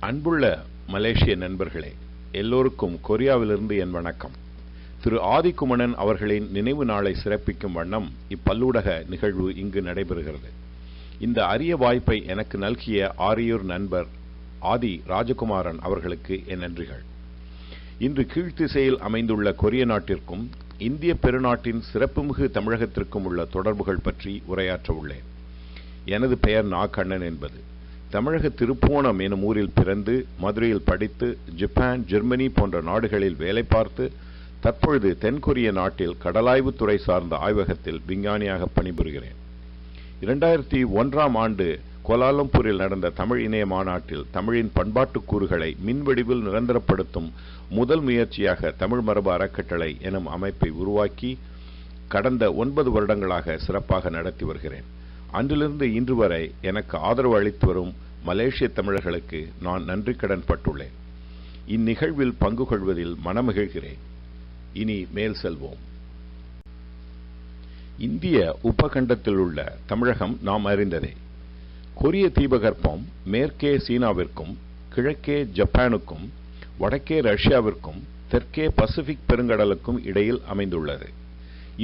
அன்புள்ள மலேசிய நண்பர்களே, எல்லோருக்கும் கொரியாவிலிருந்து என் வணக்கம். திரு ஆதிகுமணன் அவர்களின் நினைவு நாளை சிறப்பிக்கும் வண்ணம் இப்பல்லூடக நிகழ்வு இங்கு நடைபெறுகிறது. இந்த அரிய வாய்ப்பை எனக்கு நல்கிய ஆரியூர் நண்பர் ஆதி ராஜகுமாரன் அவர்களுக்கு என் நன்றிகள். இன்று கீழ்த்திசையில் அமைந்துள்ள கொரிய நாட்டிற்கும் இந்திய பெருநாட்டின் சிறப்புமிகு தமிழகத்திற்கும் உள்ள தொடர்புகள் பற்றி உரையாற்ற உள்ளேன். எனது பெயர் நா கண்ணன் என்பது. தமிழக திருப்புவனம் எனும் ஊரில் பிறந்து மதுரையில் படித்து ஜப்பான், ஜெர்மனி போன்ற நாடுகளில் வேலை பார்த்து தற்பொழுது தென்கொரிய நாட்டில் கடலாய்வுத்துறை சார்ந்த ஆய்வகத்தில் விஞ்ஞானியாக பணிபுரிகிறேன். 2001ஆம் ஆண்டு கோலாலம்பூரில் நடந்த தமிழ் இணைய மாநாட்டில் தமிழின் பண்பாட்டு கூறுகளை மின்வடிவில் நிரந்தரப்படுத்தும் முதல் முயற்சியாக தமிழ் மரபு அறக்கட்டளை எனும் அமைப்பை உருவாக்கி கடந்த 9 வருடங்களாக சிறப்பாக நடத்தி வருகிறேன். அன்றிலிருந்து இன்று வரை எனக்கு ஆதரவு அளித்து வரும் மலேசிய தமிழர்களுக்கு நான் நன்றி கடன் பட்டுள்ளேன். இந்நிகழ்வில் பங்கு கொள்வதில் மனமகிழ்கிறேன். இனி மேல் செல்வோம். இந்திய உபகண்டத்தில் உள்ள தமிழகம் நாம் அறிந்ததே. கொரிய தீபகற்பம் மேற்கே சீனாவிற்கும், கிழக்கே ஜப்பானுக்கும், வடக்கே ரஷ்யாவிற்கும், தெற்கே பசிபிக் பெருங்கடலுக்கும் இடையில் அமைந்துள்ளது.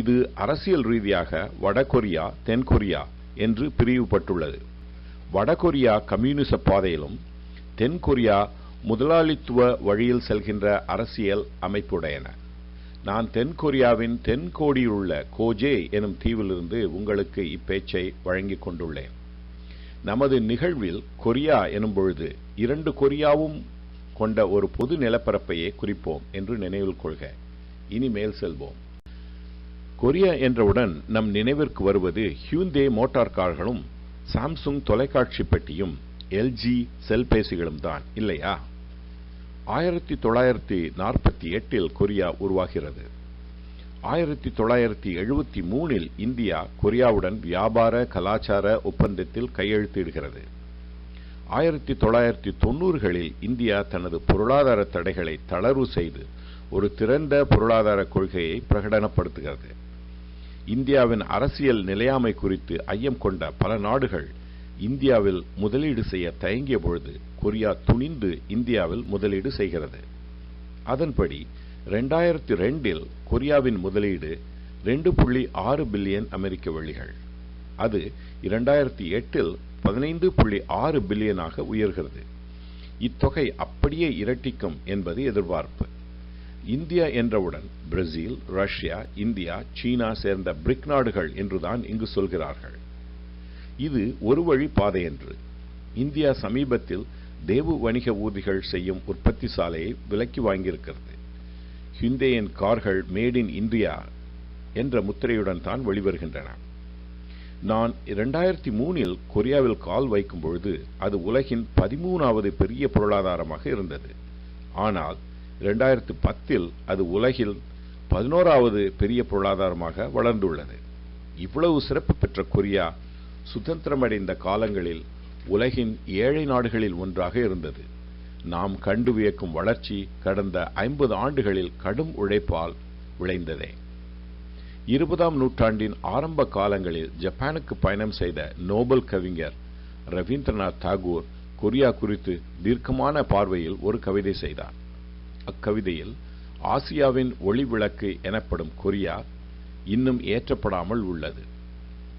இது அரசியல் ரீதியாக வடகொரியா, தென்கொரியா என்று பிரிவுபட்டுள்ளது. வடகொரியா கம்யூனிச பாதையிலும், தென்கொரியா முதலாளித்துவ வழியில் செல்கின்ற அரசியல் அமைப்புடையன. நான் தென்கொரியாவின் தென்கோடியில் உள்ள கோஜே எனும் தீவிலிருந்து உங்களுக்கு இப்பேச்சை வழங்கிக் கொண்டுள்ளேன். நமது நிகழ்வில் கொரியா எனும் பொழுது 2 கொரியாவும் கொண்ட ஒரு பொது நிலப்பரப்பையே குறிப்போம் என்று நினைவில் கொள்க. இனி மேல் செல்வோம். கொரியா என்றவுடன் நம் நினைவிற்கு வருவது ஹியூண்டே மோட்டார் கார்களும், சாம்சுங் தொலைக்காட்சி பெட்டியும், எல்ஜி செல்பேசிகளும் தான், இல்லையா? 1948இல் கொரியா உருவாகிறது. 1973இல் இந்தியா கொரியாவுடன் வியாபார கலாச்சார ஒப்பந்தத்தில் கையெழுத்திடுகிறது. 1990களில் இந்தியா தனது பொருளாதார தடைகளை தளர்வு செய்து ஒரு திறந்த பொருளாதார கொள்கையை பிரகடனப்படுத்துகிறது. இந்தியாவின் அரசியல் நிலையாமை குறித்து ஐயம் கொண்ட பல நாடுகள் இந்தியாவில் முதலீடு செய்ய தயங்கிய பொழுது கொரியா துணிந்து இந்தியாவில் முதலீடு செய்கிறது. அதன்படி 2002இல் கொரியாவின் முதலீடு 2.6 பில்லியன் அமெரிக்க வெள்ளிகள். அது 2008இல் 15.6 பில்லியனாக உயர்கிறது. இத்தொகை அப்படியே இரட்டிக்கும் என்பது எதிர்பார்ப்பு. இந்தியா என்றவுடன் பிரேசில், ரஷ்யா, இந்தியா, சீனா சேர்ந்த பிரிக் நாடுகள் என்றுதான் இங்கு சொல்கிறார்கள். இது ஒரு வழி பாதை என்று. இந்தியா சமீபத்தில் தேவு வணிக ஊர்திகள் செய்யும் உற்பத்தி சாலையை விலக்கி வாங்கியிருக்கிறது. ஹியூண்டேயின் கார்கள் மேட் இன் இந்தியா என்ற முத்திரையுடன் தான் வெளிவருகின்றன. நான் 2003இல் கொரியாவில் கால் வைக்கும் பொழுது அது உலகின் 13வது பெரிய பொருளாதாரமாக இருந்தது. ஆனால் 2010இல் அது உலகில் 11வது பெரிய பொருளாதாரமாக வளர்ந்துள்ளது. இவ்வளவு சிறப்பு பெற்ற கொரியா சுதந்திரமடைந்த காலங்களில் உலகின் ஏழை நாடுகளில் ஒன்றாக இருந்தது. நாம் கண்டு வியக்கும் வளர்ச்சி கடந்த 50 ஆண்டுகளில் கடும் உழைப்பால் விளைந்ததே. 20ஆம் நூற்றாண்டின் ஆரம்ப காலங்களில் ஜப்பானுக்கு பயணம் செய்த நோபல் கவிஞர் ரவீந்திரநாத் தாகூர் கொரியா குறித்து தீர்க்கமான பார்வையில் ஒரு கவிதை செய்தார். அக்கவிதையில் ஆசியாவின் ஒளி விளக்கு எனப்படும் கொரியா இன்னும் ஏற்றப்படாமல் உள்ளது.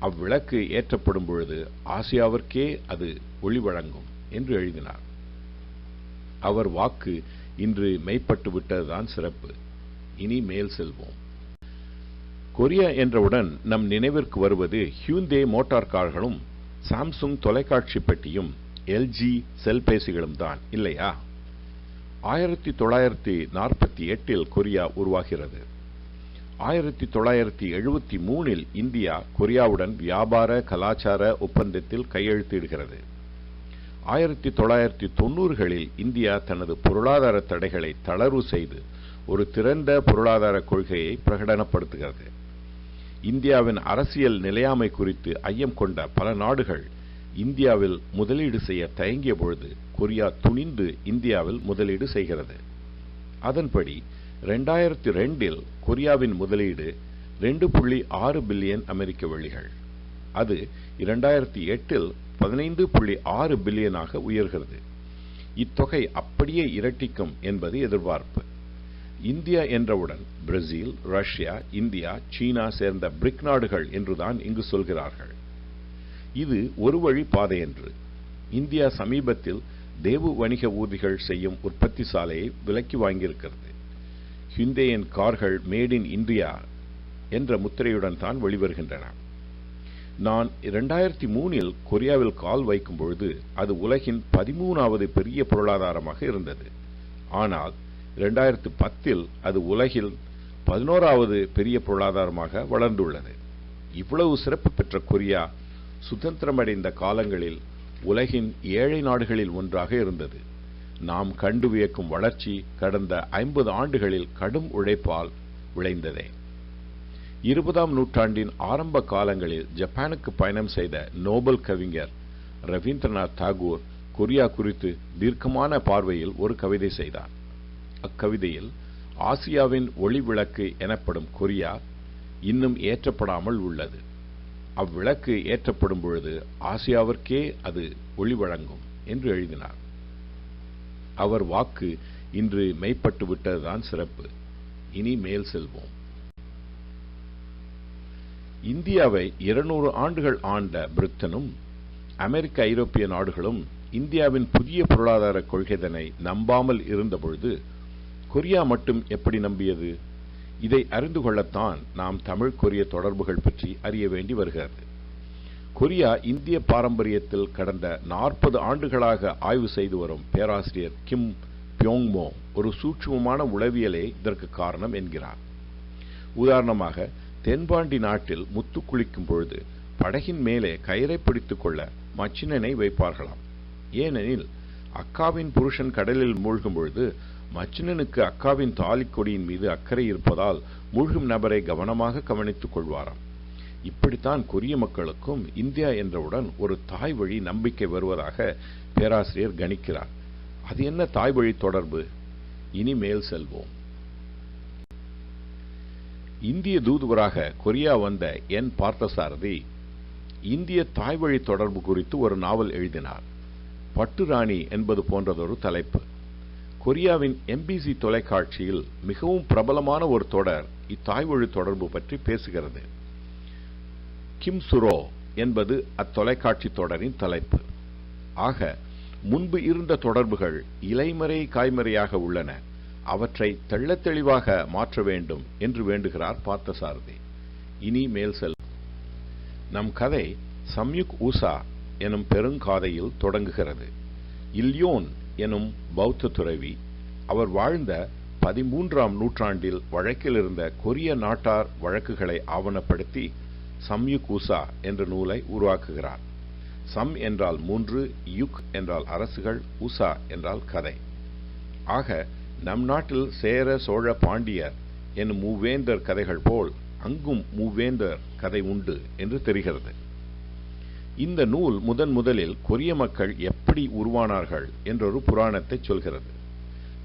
அவ்விளக்கு ஏற்றப்படும் பொழுது ஆசியாவிற்கே அது ஒளி வழங்கும் என்று எழுதினார். அவர் வாக்கு இன்று மெய்ப்பட்டு விட்டதுதான் சிறப்பு. இனி மேல் செல்வோம். கொரியா என்றவுடன் நம் நினைவிற்கு வருவது ஹியூண்டே மோட்டார் கார்களும், சாம்சுங் தொலைக்காட்சி பெட்டியும், எல்ஜி செல்பேசிகளும் தான், இல்லையா? 1948இல் கொரியா உருவாகிறது. 1973இல் இந்தியா கொரியாவுடன் வியாபார கலாச்சார ஒப்பந்தத்தில் கையெழுத்திடுகிறது. 1990களில் இந்தியா தனது பொருளாதார தடைகளை தளர்வு செய்து ஒரு திறந்த பொருளாதார கொள்கையை பிரகடனப்படுத்துகிறது. இந்தியாவின் அரசியல் நிலையாமை குறித்து ஐயம் கொண்ட பல நாடுகள் இந்தியாவில் முதலீடு செய்ய தயங்கிய பொழுது கொரியா துணிந்து இந்தியாவில் முதலீடு செய்கிறது. அதன்படி 2002இல் கொரியாவின் முதலீடு 2.6 பில்லியன் அமெரிக்க வெள்ளிகள். அது 2008இல் 15.6 பில்லியனாக உயர்கிறது. இத்தொகை அப்படியே இரட்டிக்கும் என்பது எதிர்பார்ப்பு. இந்தியா என்றவுடன் பிரேசில், ரஷ்யா, இந்தியா, சீனா சேர்ந்த பிரிக் நாடுகள் என்றுதான் இங்கு சொல்கிறார்கள். இது ஒரு வழி பாதை என்று. இந்தியா சமீபத்தில் தேவு வணிக ஊர்திகள் செய்யும் உற்பத்தி சாலையை விலக்கி வாங்கியிருக்கிறது. ஹியூண்டேயின் கார்கள் மேட் இன் இந்தியா என்ற முத்திரையுடன் தான் வெளிவருகின்றன. நான் 2003 கொரியாவில் கால் வைக்கும் பொழுது அது உலகின் 13வது பெரிய பொருளாதாரமாக இருந்தது. ஆனால் 2010 அது உலகில் 11வது பெரிய பொருளாதாரமாக வளர்ந்துள்ளது. இவ்வளவு சிறப்பு பெற்ற கொரியா சுதந்திரமடைந்த காலங்களில் உலகின் ஏழை நாடுகளில் ஒன்றாக இருந்தது. நாம் கண்டு வியக்கும் வளர்ச்சி கடந்த 50 ஆண்டுகளில் கடும் உழைப்பால் விளைந்ததே. 20ஆம் நூற்றாண்டின் ஆரம்ப காலங்களில் ஜப்பானுக்கு பயணம் செய்த நோபல் கவிஞர் ரவீந்திரநாத் தாகூர் கொரியா குறித்து தீர்க்கமான பார்வையில் ஒரு கவிதை செய்தார். அக்கவிதையில் ஆசியாவின் ஒளி விளக்கு எனப்படும் கொரியா இன்னும் ஏற்றப்படாமல் உள்ளது. அவ்விளக்கு ஏற்றப்படும் பொழுது ஆசியாவிற்கே அது ஒளி வழங்கும் என்று எழுதினார். அவர் வாக்கு இன்று மெய்ப்பட்டு விட்டதுதான் சிறப்பு. இனி மேல் செல்வோம். இந்தியாவை 200 ஆண்டுகள் ஆண்ட பிரிட்டனும் அமெரிக்க, ஐரோப்பிய நாடுகளும் இந்தியாவின் புதிய பொருளாதார கொள்கைதனை நம்பாமல் இருந்தபொழுது கொரியா மட்டும் எப்படி நம்பியது? இதை அறிந்து கொள்ளத்தான் நாம் தமிழ் கொரிய தொடர்புகள் பற்றி அறிய வேண்டி வருகிறது. கொரியா இந்திய பாரம்பரியத்தில் கடந்த 40 ஆண்டுகளாக ஆய்வு செய்து வரும் பேராசிரியர் கிம் பியோங்மோ ஒரு சூட்சுமமான உளவியலே இதற்கு காரணம் என்கிறார். உதாரணமாக, தென்பாண்டி நாட்டில் முத்து குளிக்கும் பொழுது படகின் மேலே கயிறை பிடித்துக் கொள்ள மச்சினனை வைப்பார்களாம். ஏனெனில் அக்காவின் புருஷன் கடலில் மூழ்கும் பொழுது மச்சினனுக்கு அக்காவின் தாலி கொடியின் மீது அக்கறை இருப்பதால் மூழ்கும் நபரை கவனமாக கவனித்துக் கொள்வாராம். இப்படித்தான் கொரிய மக்களுக்கும் இந்தியா என்றவுடன் ஒரு தாய் வழி நம்பிக்கை வருவதாக பேராசிரியர் கணிக்கிறார். அது என்ன தாய் வழி தொடர்பு? இனி மேல் செல்வோம். இந்திய தூதுவராக கொரியா வந்த என் பார்த்தசாரதி இந்திய தாய்வழி தொடர்பு குறித்து ஒரு நாவல் எழுதினார். பட்டு ராணி என்பது போன்றதொரு தலைப்பு. கொரியாவின் MBC தொலைக்காட்சியில் மிகவும் பிரபலமான ஒரு தொடர் இத்தாய்வழி தொடர்பு பற்றி பேசுகிறது. கிம் சுரோ என்பது அத்தொலைக்காட்சி தொடரின் தலைப்பு. ஆக, முன்பு இருந்த தொடர்புகள் இலைமறை காய்மறையாக உள்ளன, அவற்றை தெள்ளத் தெளிவாக மாற்ற வேண்டும் என்று வேண்டுகிறார் பார்த்தசாரதி. இனி மேல் செல். நம் கதை சம்யுக் ஊசா எனும் பெருங்காதையில் தொடங்குகிறது. இல்யோன் எனும் பௌத்த துறவி, அவர் வாழ்ந்த 13ஆம் நூற்றாண்டில் வழக்கில் இருந்த கொரிய நாட்டார் வழக்குகளை ஆவணப்படுத்தி சம்யுக் ஊசா என்ற நூலை உருவாக்குகிறார். சம் என்றால் 3, யுக் என்றால் அரசுகள், ஊசா என்றால் கதை. ஆக, நம் நாட்டில் சேர, சோழ, பாண்டியர் என்னும் மூவேந்தர் கதைகள் போல் அங்கும் மூவேந்தர் கதை உண்டு என்று தெரிகிறது. இந்த நூல் முதலில் கொரிய மக்கள் எப்படி உருவானார்கள் என்றொரு புராணத்தை சொல்கிறது.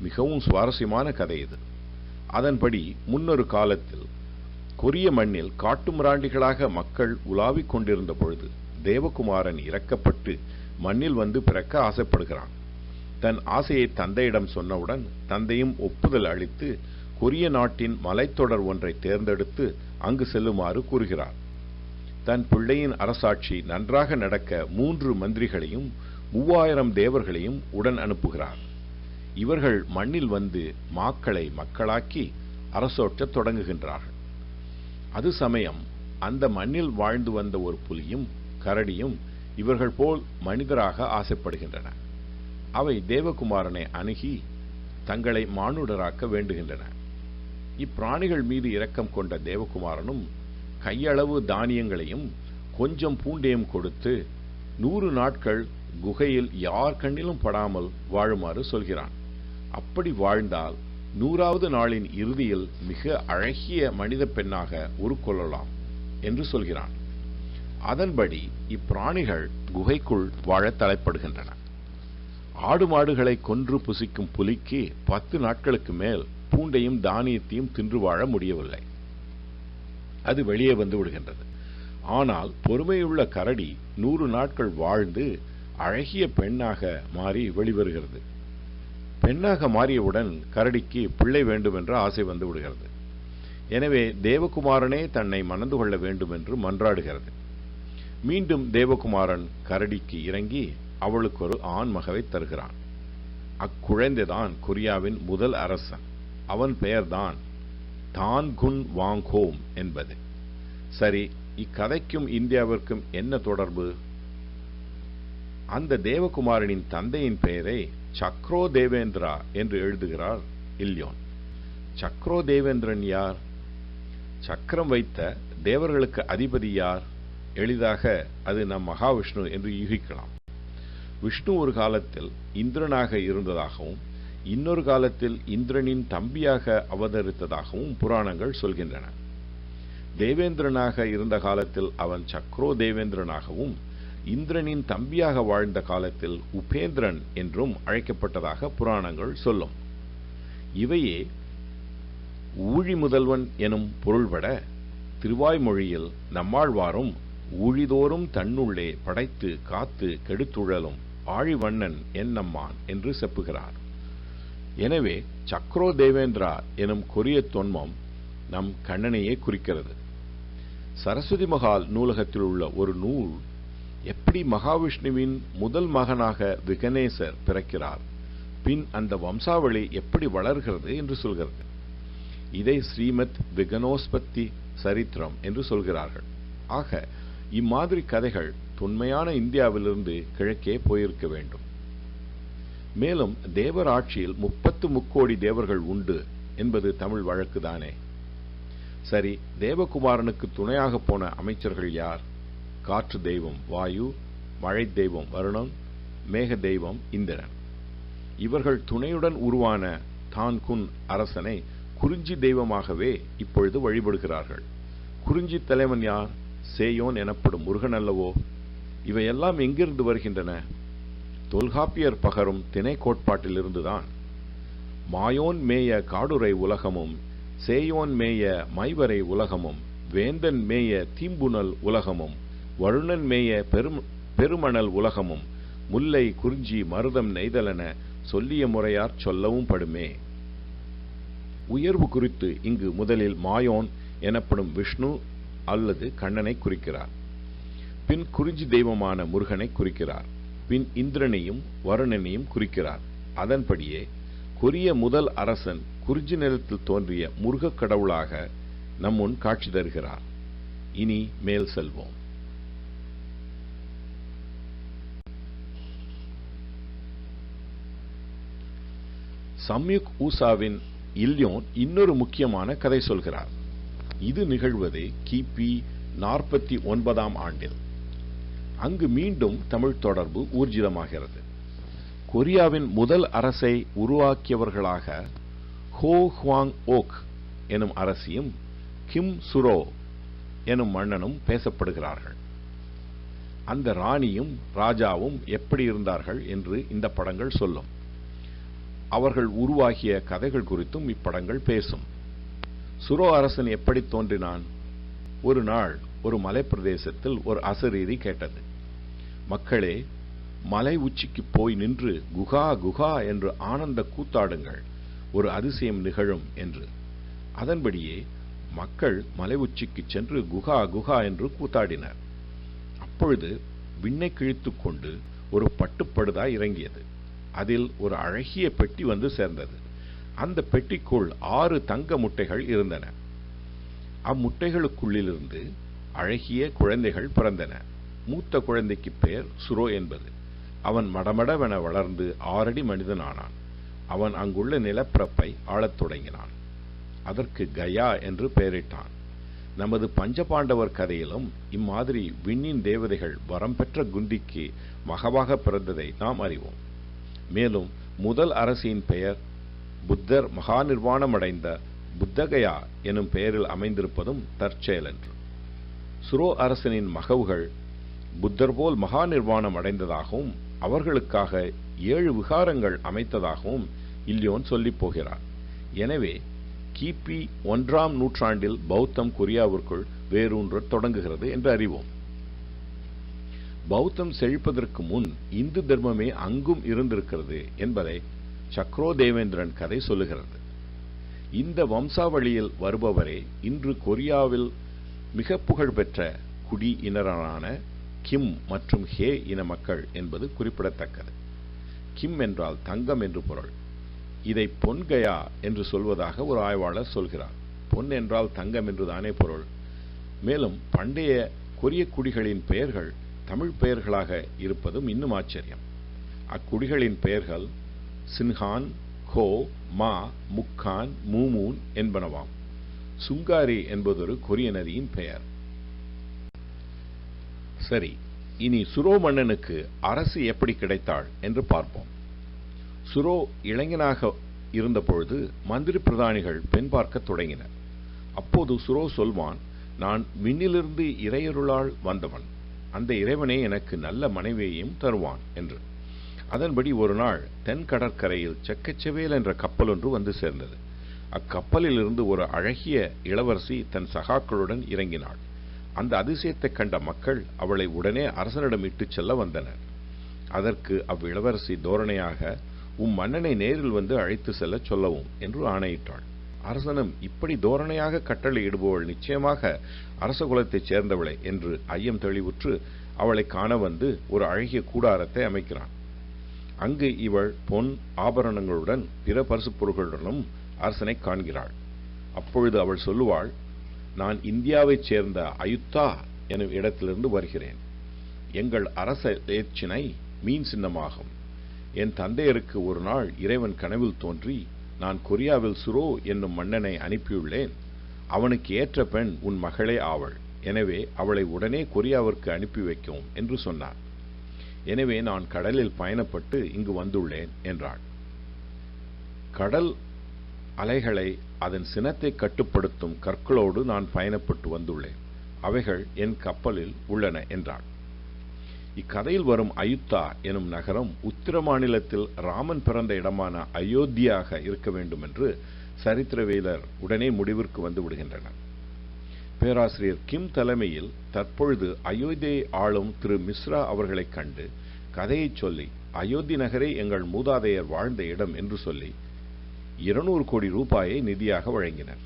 மிகவும் சுவாரஸ்யமான கதை இது. அதன்படி முன்னொரு காலத்தில் கொரிய மண்ணில் காட்டுமிராண்டிகளாக மக்கள் உலாவிக் கொண்டிருந்த பொழுது தேவகுமாரன் இறக்கப்பட்டு மண்ணில் வந்து பிறக்க ஆசைப்படுகிறான். தன் ஆசையை தந்தையிடம் சொன்னவுடன் தந்தையும் ஒப்புதல் அளித்து கொரிய நாட்டின் மலைத்தொடர் ஒன்றை தேர்ந்தெடுத்து அங்கு செல்லுமாறு கூறுகிறார். தன் பிள்ளையின் அரசாட்சி நன்றாக நடக்க 3 மந்திரிகளையும் 3000 தேவர்களையும் உடன் அனுப்புகிறார். இவர்கள் மண்ணில் வந்து மாக்களை மக்களாக்கி அரசோற்றத் தொடங்குகின்றார்கள். அது சமயம் அந்த மண்ணில் வாழ்ந்து வந்த ஒரு புலியும் கரடியும் இவர்கள் போல் மனிதராக ஆசைப்படுகின்றன. அவை தேவகுமாரனை அணுகி தங்களை மானுடராக்க வேண்டுகின்றன. இப்பிராணிகள் மீது இரக்கம் கொண்ட தேவகுமாரனும் கையளவு தானியங்களையும் கொஞ்சம் பூண்டையும் கொடுத்து 100 நாட்கள் குகையில் யார் கண்ணிலும் படாமல் வாழுமாறு சொல்கிறான். அப்படி வாழ்ந்தால் 100வது நாளின் இறுதியில் மிக அழகிய மனித பெண்ணாக உருக்கொள்ளலாம் என்று சொல்கிறான். அதன்படி இப்பிராணிகள் குகைக்குள் வாழ தலைப்படுகின்றன. ஆடு மாடுகளை கொன்று புசிக்கும் புலிக்கு 10 நாட்களுக்கு மேல் பூண்டையும் தானியத்தையும் தின்று வாழ முடியவில்லை. அது வெளியே வந்து விடுகின்றது. ஆனால் பொறுமையுள்ள கரடி 100 நாட்கள் வாழ்ந்து அழகிய பெண்ணாக மாறி வெளிவருகிறது. பெண்ணாக மாறியவுடன் கரடிக்கு பிள்ளை வேண்டும் என்ற ஆசை வந்து விடுகிறது. எனவே தேவகுமாரனே தன்னை மணந்து கொள்ள வேண்டும் என்று மன்றாடுகிறது. மீண்டும் தேவகுமாரன் கரடிக்கு இறங்கி அவளுக்கு ஒரு ஆண் மகவை தருகிறான். அக்குழந்தைதான் கொரியாவின் முதல் அரசன். அவன் பெயர்தான் தான்குன் வாங்கோம் என்பது. சரி, இக்கதைக்கும் இந்தியாவிற்கும் என்ன தொடர்பு? அந்த தேவகுமாரனின் தந்தையின் பெயரை சக்ரோ தேவேந்திரா என்று எழுதுகிறார் இல்யோன். சக்ரோ தேவேந்திரன் யார்? சக்கரம் வைத்த தேவர்களுக்கு அதிபதி யார்? எளிதாக அது நம் மகாவிஷ்ணு என்று யூகிக்கலாம். விஷ்ணு ஒரு காலத்தில் இந்திரனாக இருந்ததாகவும் இன்னொரு காலத்தில் இந்திரனின் தம்பியாக அவதரித்ததாகவும் புராணங்கள் சொல்கின்றன. தேவேந்திரனாக இருந்த காலத்தில் அவன் சக்ரோ தேவேந்திரனாகவும் இந்திரனின் தம்பியாக வாழ்ந்த காலத்தில் உபேந்திரன் என்றும் அழைக்கப்பட்டதாக புராணங்கள் சொல்லும். இவையே ஊழி முதல்வன் எனும் பொருள்பட திருவாய்மொழியில் நம்மாழ்வாரும் ஊழிதோறும் தன்னுள்ளே படைத்து காத்து கெடுத்துழலும் ஆழிவண்ணன் என்னம்மான் என்று செப்புகிறார். எனவே சக்ரோ தேவேந்திரா எனும் கொரிய தொன்மம் நம் கண்ணனையே குறிக்கிறது. சரஸ்வதி மகால் நூலகத்தில் உள்ள ஒரு நூல் எப்படி மகாவிஷ்ணுவின் முதல் மகனாக விகனேசர் பிறக்கிறார், பின் அந்த வம்சாவளி எப்படி வளர்கிறது என்று சொல்கிறது. இதை ஸ்ரீமத் விகனோஸ்பத்தி சரித்திரம் என்று சொல்கிறார்கள். ஆக இம்மாதிரி கதைகள் தொன்மையான இந்தியாவிலிருந்து கிழக்கே போயிருக்க வேண்டும். மேலும் தேவர் ஆட்சியில் 30 முக்கோடி தேவர்கள் உண்டு என்பது தமிழ் வழக்குதானே. சரி, தேவகுமாரனுக்கு துணையாக போன அமைச்சர்கள் யார்? காற்று தெய்வம் வாயு, மழை தெய்வம் வருணன், மேக தெய்வம் இந்திரன். இவர்கள் துணையுடன் உருவான தான்குன் அரசனை குறிஞ்சி தெய்வமாகவே இப்பொழுது வழிபடுகிறார்கள். குறிஞ்சி தலைவன் யார்? சேயோன் எனப்படும் முருகன் அல்லவோ? இவையெல்லாம் எங்கிருந்து வருகின்றன? தொல்காப்பியர் பகரும் திணை கோட்பாட்டிலிருந்துதான். மாயோன் மேய காடுரை உலகமும் சேயோன் மேய மைவரை உலகமும் வேந்தன் மேய தீம்புனல் உலகமும் வருணன் மேய பெருமணல் உலகமும் முல்லை குறிஞ்சி மருதம் நெய்தலென சொல்லிய முறையார் சொல்லவும் படுமே. உயர்வு குறித்து இங்கு முதலில் மாயோன் எனப்படும் விஷ்ணு அல்லது கண்ணனை குறிக்கிறார். பின் குறிஞ்சி தெய்வமான முருகனை குறிக்கிறார். பின் இந்திரனையும் வருணனையும் குறிக்கிறார். அதன்படியே கொரிய முதல் அரசன் குறிஞ்சி நிலத்தில் தோன்றிய முருகக் கடவுளாக நம்முன் காட்சி தருகிறார். இனி மேல் செல்வோம். சம்யுக் ஊசாவின் இல்யோன் இன்னொரு முக்கியமான கதை சொல்கிறார். இது நிகழ்வது கிபி 49ஆம் ஆண்டில். அங்கு மீண்டும் தமிழ் தொடர்பு ஊர்ஜிதமாகிறது. கொரியாவின் முதல் அரசை உருவாக்கியவர்களாக ஹோ ஹுவாங் ஓக் எனும் அரசியும் கிம் சுரோ எனும் மன்னனும் பேசப்படுகிறார்கள். அந்த ராணியும் ராஜாவும் எப்படி இருந்தார்கள் என்று இந்த படங்கள் சொல்லும். அவர்கள் உருவாகிய கதைகள் குறித்தும் இப்படங்கள் பேசும். சுரோ அரசன் எப்படி தோன்றினான்? ஒரு நாள் ஒரு மலைப்பிரதேசத்தில் ஒரு அசரீரி கேட்டது. மக்களே, மலை உச்சிக்கு போய் நின்று குகா குகா என்று ஆனந்த கூத்தாடுங்கள், ஒரு அதிசயம் நிகழும் என்று. அதன்படியே மக்கள் மலை உச்சிக்கு சென்று குகா குகா என்று கூத்தாடினர். அப்பொழுது விண்ணை கிழித்துக் கொண்டு ஒரு பட்டுப்படுதாய் இறங்கியது. அதில் ஒரு அழகிய பெட்டி வந்து சேர்ந்தது. அந்த பெட்டிக்குள் 6 தங்க முட்டைகள் இருந்தன. அம்முட்டைகளுக்குள்ளிலிருந்து அழகிய குழந்தைகள் பிறந்தன. மூத்த குழந்தைக்கு பெயர் சுரோ என்பது. அவன் மடமடவென வளர்ந்து 6 அடி மனிதனானான். அவன் அங்குள்ள நிலப்பரப்பை ஆளத் தொடங்கினான். அதற்கு கயா என்று பெயரிட்டான். நமது பஞ்சபாண்டவர் கதையிலும் இம்மாதிரி விண்ணின் தேவதைகள் வரம் பெற்ற குந்திக்கு மகவாக பிறந்ததை நாம் அறிவோம். மேலும் முதல் அரசியின் பெயர் புத்தர் மகா நிர்வாணம் அடைந்த புத்தகயா எனும் பெயரில் அமைந்திருப்பதும் தற்செயலன்று. சுரோ அரசனின் மகவுகள் புத்தர் போல் மகா நிர்வாணம் அடைந்ததாகவும் அவர்களுக்காக 7 விகாரங்கள் அமைத்ததாகவும் இல்யோன் சொல்லிப் போகிறார். எனவே கிபி 1ஆம் நூற்றாண்டில் பௌத்தம் கொரியாவிற்குள் வேரூன்றத் தொடங்குகிறது என்று அறிவோம். பௌத்தம் செழிப்பதற்கு முன் இந்து தர்மமே அங்கும் இருந்திருக்கிறது என்பதை சக்ரோ தேவேந்திரன் கதை சொல்லுகிறது. இந்த வம்சாவளியில் வருபவரே இன்று கொரியாவில் மிக புகழ்பெற்ற குடியினரான கிம் மற்றும் ஹே இன மக்கள் என்பது குறிப்பிடத்தக்கது. கிம் என்றால் தங்கம் என்று பொருள். இதை பொன்கயா என்று சொல்வதாக ஒரு ஆய்வாளர் சொல்கிறார். பொன் என்றால் தங்கம் என்றுதானே பொருள். மேலும் பண்டைய கொரிய குடிகளின் பெயர்கள் தமிழ் பெயர்களாக இருப்பதும் இன்னும் ஆச்சரியம். அக்குடிகளின் பெயர்கள் சின்ஹான், ஹோ, மா, முக்கான், மூமூன் என்பனவாம். சுங்காரி என்பதொரு கொரிய நதியின் பெயர். சரி, இனி சுரோ மன்னனுக்கு அரசு எப்படி கிடைத்தாள் என்று பார்ப்போம். சுரோ இளைஞனாக இருந்தபொழுது மந்திரி பிரதானிகள் பெண் பார்க்க தொடங்கினர். அப்போது சுரோ சொல்வான், நான் விண்ணிலிருந்து இறையருளால் வந்தவன், அந்த இறைவனே எனக்கு நல்ல மனைவியையும் தருவான் என்று. அதன்படி ஒரு நாள் தென் கடற்கரையில் செக்கச்செவேல் என்ற கப்பல் ஒன்று வந்து சேர்ந்தது. அக்கப்பலில் இருந்து ஒரு அழகிய இளவரசி தன் சகாக்களுடன் இறங்கினாள். அந்த அதிசயத்தை கண்ட மக்கள் அவளை உடனே அரசனிடம் இட்டுச் செல்ல வந்தனர். அதற்கு அவ்விளவரசி தோரணையாக, மன்னனை நேரில் வந்து அழைத்து செல்ல சொல்லவும் என்று ஆணையிட்டாள். அரசனும் இப்படி தோரணையாக கட்டளையிடுபவள் நிச்சயமாக அரச குலத்தைச் சேர்ந்தவளை என்று ஐயம் தெளிவுற்று அவளை காண வந்து ஒரு அழகிய கூடாரத்தை அமைக்கிறான். அங்கு இவள் பொன் ஆபரணங்களுடன் பிற பரிசுப் பொருள்களுடனும் அரசனை காண்கிறாள். அப்பொழுது அவள் சொல்லுவாள், நான் இந்தியாவைச் சேர்ந்த அயுத்தா எனும் இடத்திலிருந்து வருகிறேன். எங்கள் அரச ஏச்சினை மீன் சின்னமாகும். என் தந்தையருக்கு ஒரு நாள் இறைவன் கனவில் தோன்றி, நான் கொரியாவில் சுரோ என்னும் மன்னனை அனுப்பியுள்ளேன். அவனுக்கு ஏற்ற பெண் உன் மகளே ஆவள். எனவே அவளை உடனே கொரியாவிற்கு அனுப்பி வைக்கவும் என்று சொன்னார். எனவே நான் கடலில் பயணப்பட்டு இங்கு வந்துள்ளேன் என்றாள். கடல் அலைகளை அதன் சினத்தை கட்டுப்படுத்தும் கற்களோடு நான் பயணப்பட்டு வந்துள்ளேன். அவைகள் என் கப்பலில் உள்ளன என்றாள். இக்கதையில் வரும் அயுத்தா எனும் நகரம் உத்தர மாநிலத்தில் ராமன் பிறந்த இடமான அயோத்தியாக இருக்க வேண்டும் என்று சரித்திரவியலர் உடனே முடிவிற்கு வந்து விடுகின்றனர். பேராசிரியர் கிம் தலைமையில் தற்பொழுது அயோத்தியை ஆளும் திரு மிஸ்ரா அவர்களைக் கண்டு கதையை சொல்லி, அயோத்தி நகரே எங்கள் மூதாதையர் வாழ்ந்த இடம் என்று சொல்லி 200 கோடி ரூபாயை நிதியாக வழங்கினர்.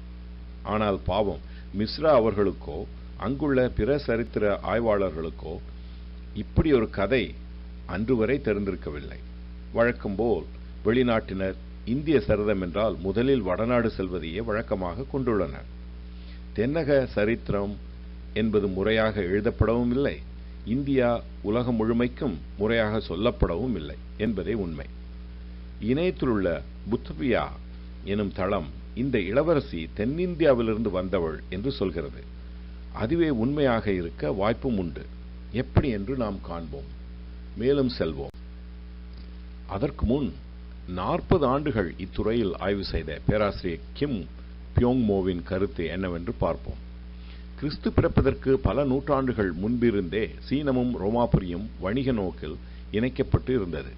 ஆனால் பாவம், மிஸ்ரா அவர்களுக்கோ அங்குள்ள பிற சரித்திர ஆய்வாளர்களுக்கோ இப்படி ஒரு கதை அன்று வரை தெரிந்திருக்கவில்லை. வழக்கம்போல் வெளிநாட்டினர் இந்திய சரிதம் என்றால் முதலில் வடநாடு செல்வதையே வழக்கமாக கொண்டுள்ளனர். தென்னக சரித்திரம் என்பது முறையாக எழுதப்படவும் இல்லை, இந்தியா உலகம் முழுமைக்கும் முறையாக சொல்லப்படவும் இல்லை என்பதே உண்மை. இணையத்திலுள்ள புத்தபியா எனும் தளம் இந்த இளவரசி தென்னிந்தியாவிலிருந்து வந்தவள் என்று சொல்கிறது. அதுவே உண்மையாக இருக்க வாய்ப்பும் உண்டு. எப்படி என்று நாம் காண்போம். மேலும் செல்வோம். அதற்கு முன் 40 ஆண்டுகள் இத்துறையில் ஆய்வு செய்த பேராசிரியர் கிம் பியோங்மோவின் கருத்து என்னவென்று பார்ப்போம். கிறிஸ்து பிறப்பதற்கு பல நூற்றாண்டுகள் முன்பிருந்தே சீனமும் ரோமாபுரியும் வணிக நோக்கில் இணைக்கப்பட்டு இருந்தது.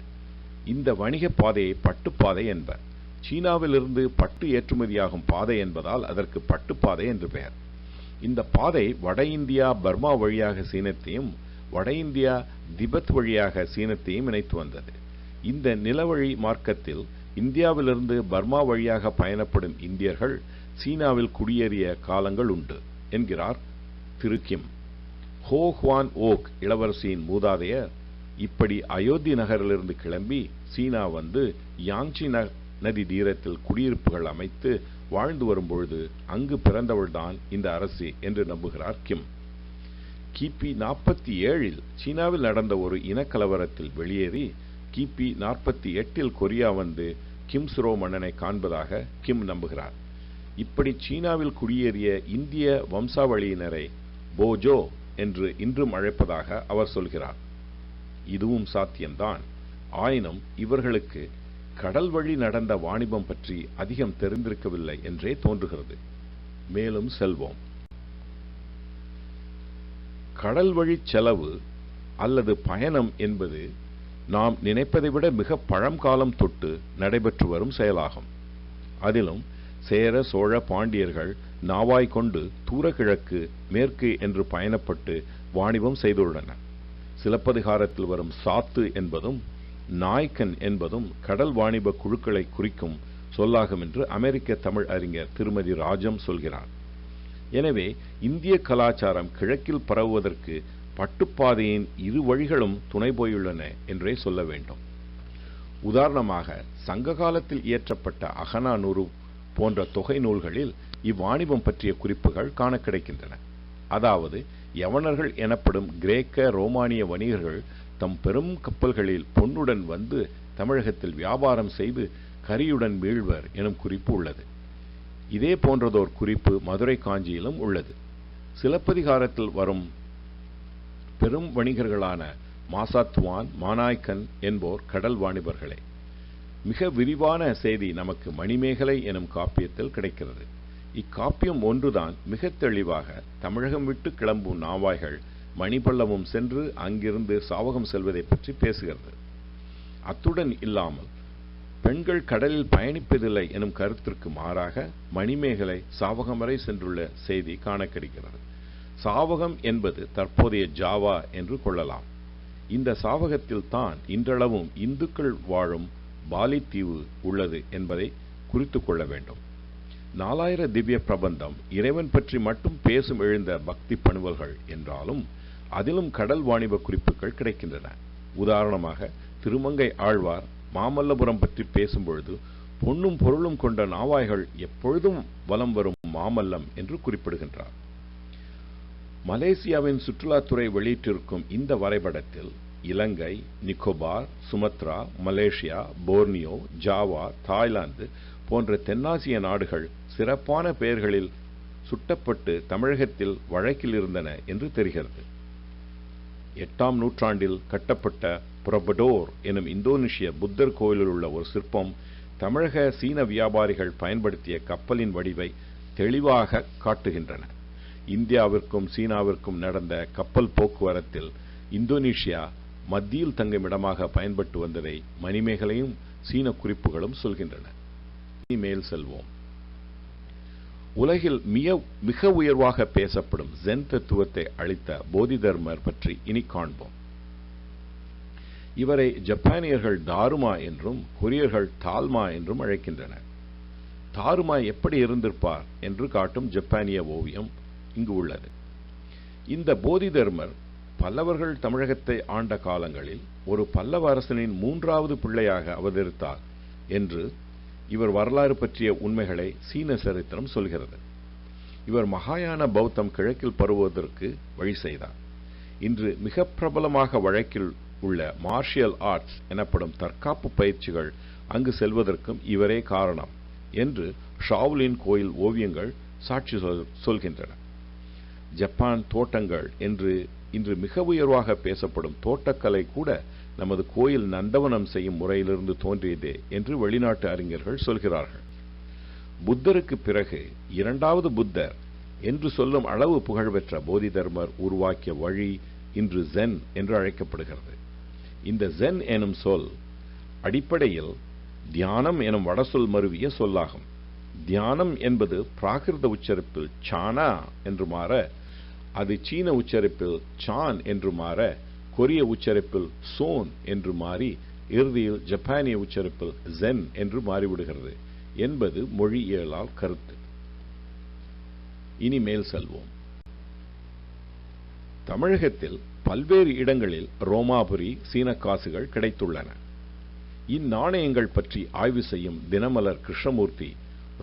இந்த வணிக பாதையை பட்டுப்பாதை என்பர். சீனாவிலிருந்து பட்டு ஏற்றுமதியாகும் பாதை என்பதால் அதற்கு பட்டுப்பாதை என்று பெயர். இந்த பாதை வட இந்தியா பர்மா வழியாக சீனத்தையும் வட இந்தியா திபெத் வழியாக சீனத்தையும் இணைத்து வந்தது. இந்த நிலவழி மார்க்கத்தில் இந்தியாவிலிருந்து பர்மா வழியாக பயணப்படும் இந்தியர்கள் சீனாவில் குடியேறிய காலங்கள் உண்டு என்கிறார் திரு கிம். ஹோ ஹுவான் ஓக் இளவரசியின் மூதாதையர் இப்படி அயோத்தி நகரிலிருந்து கிளம்பி சீனா வந்து யாங்சி நதி தீரத்தில் குடியிருப்புகள் அமைத்து வாழ்ந்து வரும்பொழுது அங்கு பிறந்தவள்தான் இந்த அரசி என்று நம்புகிறார் கிம். கிபி 47 சீனாவில் நடந்த ஒரு இனக்கலவரத்தில் வெளியேறி கிபி 48 கொரியா வந்து கிம் சுரோ மன்னனை காண்பதாக கிம் நம்புகிறார். இப்படி சீனாவில் குடியேறிய இந்திய வம்சாவளியினரை போஜோ என்று இன்றும் அழைப்பதாக அவர் சொல்கிறார். இதுவும் சாத்தியம்தான். ஆயினும் இவர்களுக்கு கடல் வழி நடந்த வாணிபம் பற்றி அதிகம் தெரிந்திருக்கவில்லை என்றே தோன்றுகிறது. மேலும் செல்வோம். கடல் வழி செலவு அல்லது பயணம் என்பது நாம் நினைப்பதை விட மிக பழங்காலம் தொட்டு நடைபெற்று வரும் செயலாகும். அதிலும் சேர சோழ பாண்டியர்கள் நாவாய் கொண்டு தூரகிழக்கு மேற்கு என்று பயணப்பட்டு வாணிபம் செய்துள்ளனர். சிலப்பதிகாரத்தில் வரும் சாத்து என்பதும் நாய்க்கன் என்பதும் கடல் வாணிப குழுக்களை குறிக்கும் சொல்லாகும் என்று அமெரிக்க தமிழ் அறிஞர் திருமதி ராஜம் சொல்கிறார். எனவே இந்திய கலாச்சாரம் கிழக்கில் பரவுவதற்கு பட்டுப்பாதையின் இரு வழிகளும் துணை போயுள்ளன என்றே சொல்ல வேண்டும். உதாரணமாக சங்க காலத்தில் இயற்றப்பட்ட அகநானூறு போன்ற தொகை நூல்களில் இவ்வாணிபம் பற்றிய குறிப்புகள் காண கிடைக்கின்றன. அதாவது யவனர்கள் எனப்படும் கிரேக்க ரோமானிய வணிகர்கள் தம் பெரும் கப்பல்களில் பொன்னுடன் வந்து தமிழகத்தில் வியாபாரம் செய்து கரியுடன் மீள்வர் எனும் குறிப்பு உள்ளது. இதே போன்றதோர் குறிப்பு மதுரை காஞ்சியிலும் உள்ளது. சிலப்பதிகாரத்தில் வரும் பெரும் வணிகர்களான மாசாத்துவான், மானாய்க்கன் என்போர் கடல் வாணிபர்களே. மிக விரிவான செய்தி நமக்கு மணிமேகலை எனும் காப்பியத்தில் கிடைக்கிறது. இக்காப்பியம் ஒன்றுதான் மிக தெளிவாக தமிழகம் விட்டு கிளம்பும் நாவாய்கள் மணிபல்லமும் சென்று அங்கிருந்து சாவகம் செல்வதை பற்றி பேசுகிறது. அத்துடன் இல்லாமல் பெண்கள் கடலில் பயணிப்பதில்லை எனும் கருத்திற்கு மாறாக மணிமேகலை சாவகம் வரை சென்றுள்ள செய்தி காண கிடைக்கிறது. சாவகம் என்பது தற்போதைய ஜாவா என்று கொள்ளலாம். இந்த சாவகத்தில் தான் இன்றளவும் இந்துக்கள் வாழும் பாலித்தீவு உள்ளது என்பதை குறித்துக் கொள்ள வேண்டும். 4000 திவ்ய பிரபந்தம் இறைவன் பற்றி மட்டும் பேசும் எழுந்த பக்தி பணுவல்கள் என்றாலும் அதிலும் கடல் வாணிப குறிப்புகள் கிடைக்கின்றன. உதாரணமாக திருமங்கை ஆழ்வார் மாமல்லபுரம் பற்றி பேசும்பொழுது பொன்னும் பொருளும் கொண்ட நாவாய்கள் எப்பொழுதும் வலம் வரும் மாமல்லம் என்று குறிப்பிடுகின்றார். மலேசியாவின் சுற்றுலாத்துறை வெளியிட்டிருக்கும் இந்த வரைபடத்தில் Ilankai, Nicobar, Sumatra, Malaysia, Borneo, Java, Thailand போன்ற தென்னாசிய நாடுகள் சிறப்பான பெயர்களில் சுட்டப்பட்டு தமிழகத்தில் வழக்கில் இருந்தன என்று தெரிகிறது. 8ஆம் நூற்றாண்டில் கட்டப்பட்ட புரபடோர் எனும் இந்தோனேஷிய புத்தர் கோயிலில் உள்ள ஒரு சிற்பம் தமிழக சீன வியாபாரிகள் பயன்படுத்திய கப்பலின் வடிவை தெளிவாக காட்டுகின்றன. இந்தியாவிற்கும் சீனாவிற்கும் நடந்த கப்பல் போக்குவரத்தில் இந்தோனேஷியா மத்தியில் தங்குமிடமாக பயன்பட்டு வந்ததை மணிமேகலையும் சீன குறிப்புகளும் சொல்கின்றன. மேல் செல்வோம். உலகில் மிக உயர்வாக பேசப்படும் ஜென் தத்துவத்தை அளித்த போதிதர்மர் பற்றி இனி காண்போம். இவரை ஜப்பானியர்கள் தாருமா என்றும் கொரியர்கள் தால்மா என்றும் அழைக்கின்றனர். தாருமா எப்படி இருந்திருப்பார் என்று காட்டும் ஜப்பானிய ஓவியம் இங்கு உள்ளது. இந்த போதிதர்மர் பல்லவர்கள் தமிழகத்தை ஆண்ட காலங்களில் ஒரு பல்லவ அரசனின் 3வது பிள்ளையாக அவதரித்தார் என்று இவர் வரலாறு பற்றிய உண்மைகளை சீன சரித்திரம் சொல்கிறது. இவர் மகாயான பௌத்தம் கிழக்கில் பரவுவதற்கு வழி செய்தார். இன்று மிக பிரபலமாக வழக்கில் உள்ள மார்ஷியல் ஆர்ட்ஸ் எனப்படும் தற்காப்பு பயிற்சிகள் அங்கு செல்வதற்கும் இவரே காரணம் என்று ஷாவ்லின் கோயில் ஓவியங்கள் சாட்சி சொல்கின்றன. ஜப்பான் தோட்டங்கள் என்று இன்று மிக உயர்வாக பேசப்படும் தோட்டக்கலை கூட நமது கோயில் நந்தவனம் செய்யும் முறையிலிருந்து தோன்றியதே என்று வெளிநாட்டு அறிஞர்கள் சொல்கிறார்கள். புத்தருக்கு பிறகு 2வது புத்தர் என்று சொல்லும் அளவு புகழ்பெற்ற போதிதர்மர் உருவாக்கிய வழி இன்று ஜென் என்று அழைக்கப்படுகிறது. இந்த ஜென் எனும் சொல் அடிப்படையில் தியானம் எனும் வடசொல் மருவிய சொல்லாகும். தியானம் என்பது பிராகிருத உச்சரிப்பில் சானா என்று மாற, அது சீன உச்சரிப்பில் சான் என்று மாற, கொரிய உச்சரிப்பில் சோன் என்று மாறி இறுதியில் ஜப்பானிய உச்சரிப்பில் ஜென் என்று மாறிவிடுகிறது என்பது மொழியியலால் கருத்து. இனி மேல் செல்வோம். தமிழகத்தில் பல்வேறு இடங்களில் ரோமாபுரி சீன காசுகள் கிடைத்துள்ளன. இந்நாணயங்கள் பற்றி ஆய்வு செய்யும் தினமலர் கிருஷ்ணமூர்த்தி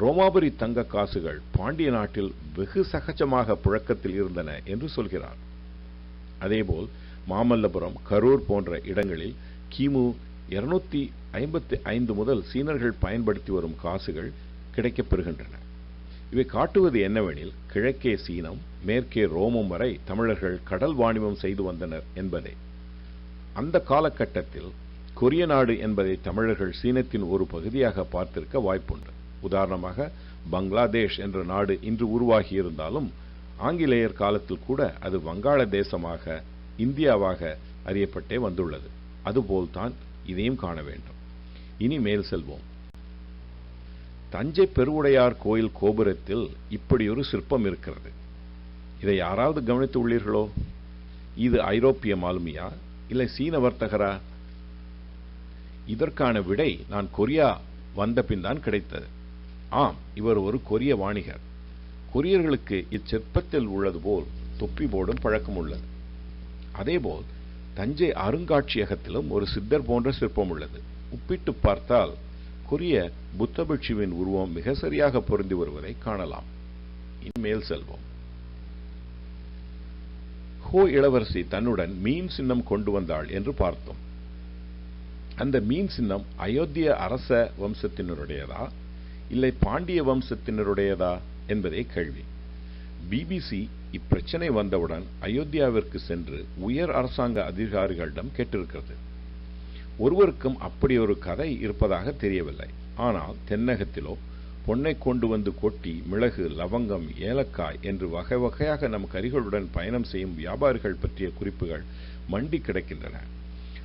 ரோமாபுரி தங்க காசுகள் பாண்டிய நாட்டில் வெகு சகஜமாக புழக்கத்தில் இருந்தன என்று சொல்கிறார். அதேபோல் மாமல்லபுரம், கரூர் போன்ற இடங்களில் கிமு 255 முதல் சீனர்கள் பயன்படுத்தி வரும் காசுகள் கிடைக்கப்பெறுகின்றன. இவை காட்டுவது என்னவெனில் கிழக்கே சீனம், மேற்கே ரோமம் வரை தமிழர்கள் கடல் வாணிபம் செய்து வந்தனர் என்பதே. அந்த காலகட்டத்தில் கொரிய நாடு என்பதை தமிழர்கள் சீனத்தின் ஒரு பகுதியாக பார்த்திருக்க வாய்ப்புண்டு. உதாரணமாக பங்களாதேஷ் என்ற நாடு இன்று உருவாகி இருந்தாலும் ஆங்கிலேயர் காலத்தில் கூட அது வங்காள தேசமாக, இந்தியாவாக அறியப்பட்டே வந்துள்ளது. அதுபோல்தான் இதையும் காண வேண்டும். இனி மேல் செல்வோம். தஞ்சை பெருவுடையார் கோயில் கோபுரத்தில் இப்படி ஒரு சிற்பம் இருக்கிறது. இதை யாராவது கவனித்து உள்ளீர்களோ? இது ஐரோப்பிய மாலுமியா இல்லை சீன வர்த்தகரா? இதற்கான விடை நான் கொரியா வந்த பின் தான் கிடைத்தது. ஆம், இவர் ஒரு கொரிய வாணிகர். கொரியர்களுக்கு இச்சிற்பத்தில் உள்ளது போல் தொப்பி போடும் பழக்கம் உள்ளது. அதேபோல் தஞ்சை அருங்காட்சியகத்திலும் ஒரு சித்தர் போன்ற சிற்பம் உள்ளது. ஒப்பிட்டு பார்த்தால் கொரிய புத்த பிட்சுவின் உருவம் மிக சரியாக பொருந்தி வருவதை காணலாம். இனிமேல் செல்வோம். ஹோ இளவரசி தன்னுடன் மீன் சின்னம் கொண்டு வந்தாள் என்று பார்த்தோம். அந்த மீன் சின்னம் அயோத்திய அரச வம்சத்தினருடையதா இல்லை பாண்டிய வம்சத்தினருடையதா என்பதே கேள்வி. பிபிசி இப்பிரச்சனை வந்தவுடன் அயோத்தியாவிற்கு சென்று உயர் அரசாங்க அதிகாரிகளிடம் கேட்டிருக்கிறது. ஒருவருக்கும் அப்படி ஒரு கதை இருப்பதாக தெரியவில்லை. ஆனால் தென்னகத்திலோ பொன்னை கொண்டு வந்து கொட்டி மிளகு, லவங்கம், ஏலக்காய் என்று வகை வகையாக நம் கரிகளுடன் பயணம் செய்யும் வியாபாரிகள் பற்றிய குறிப்புகள் மண்டி கிடக்கின்றன.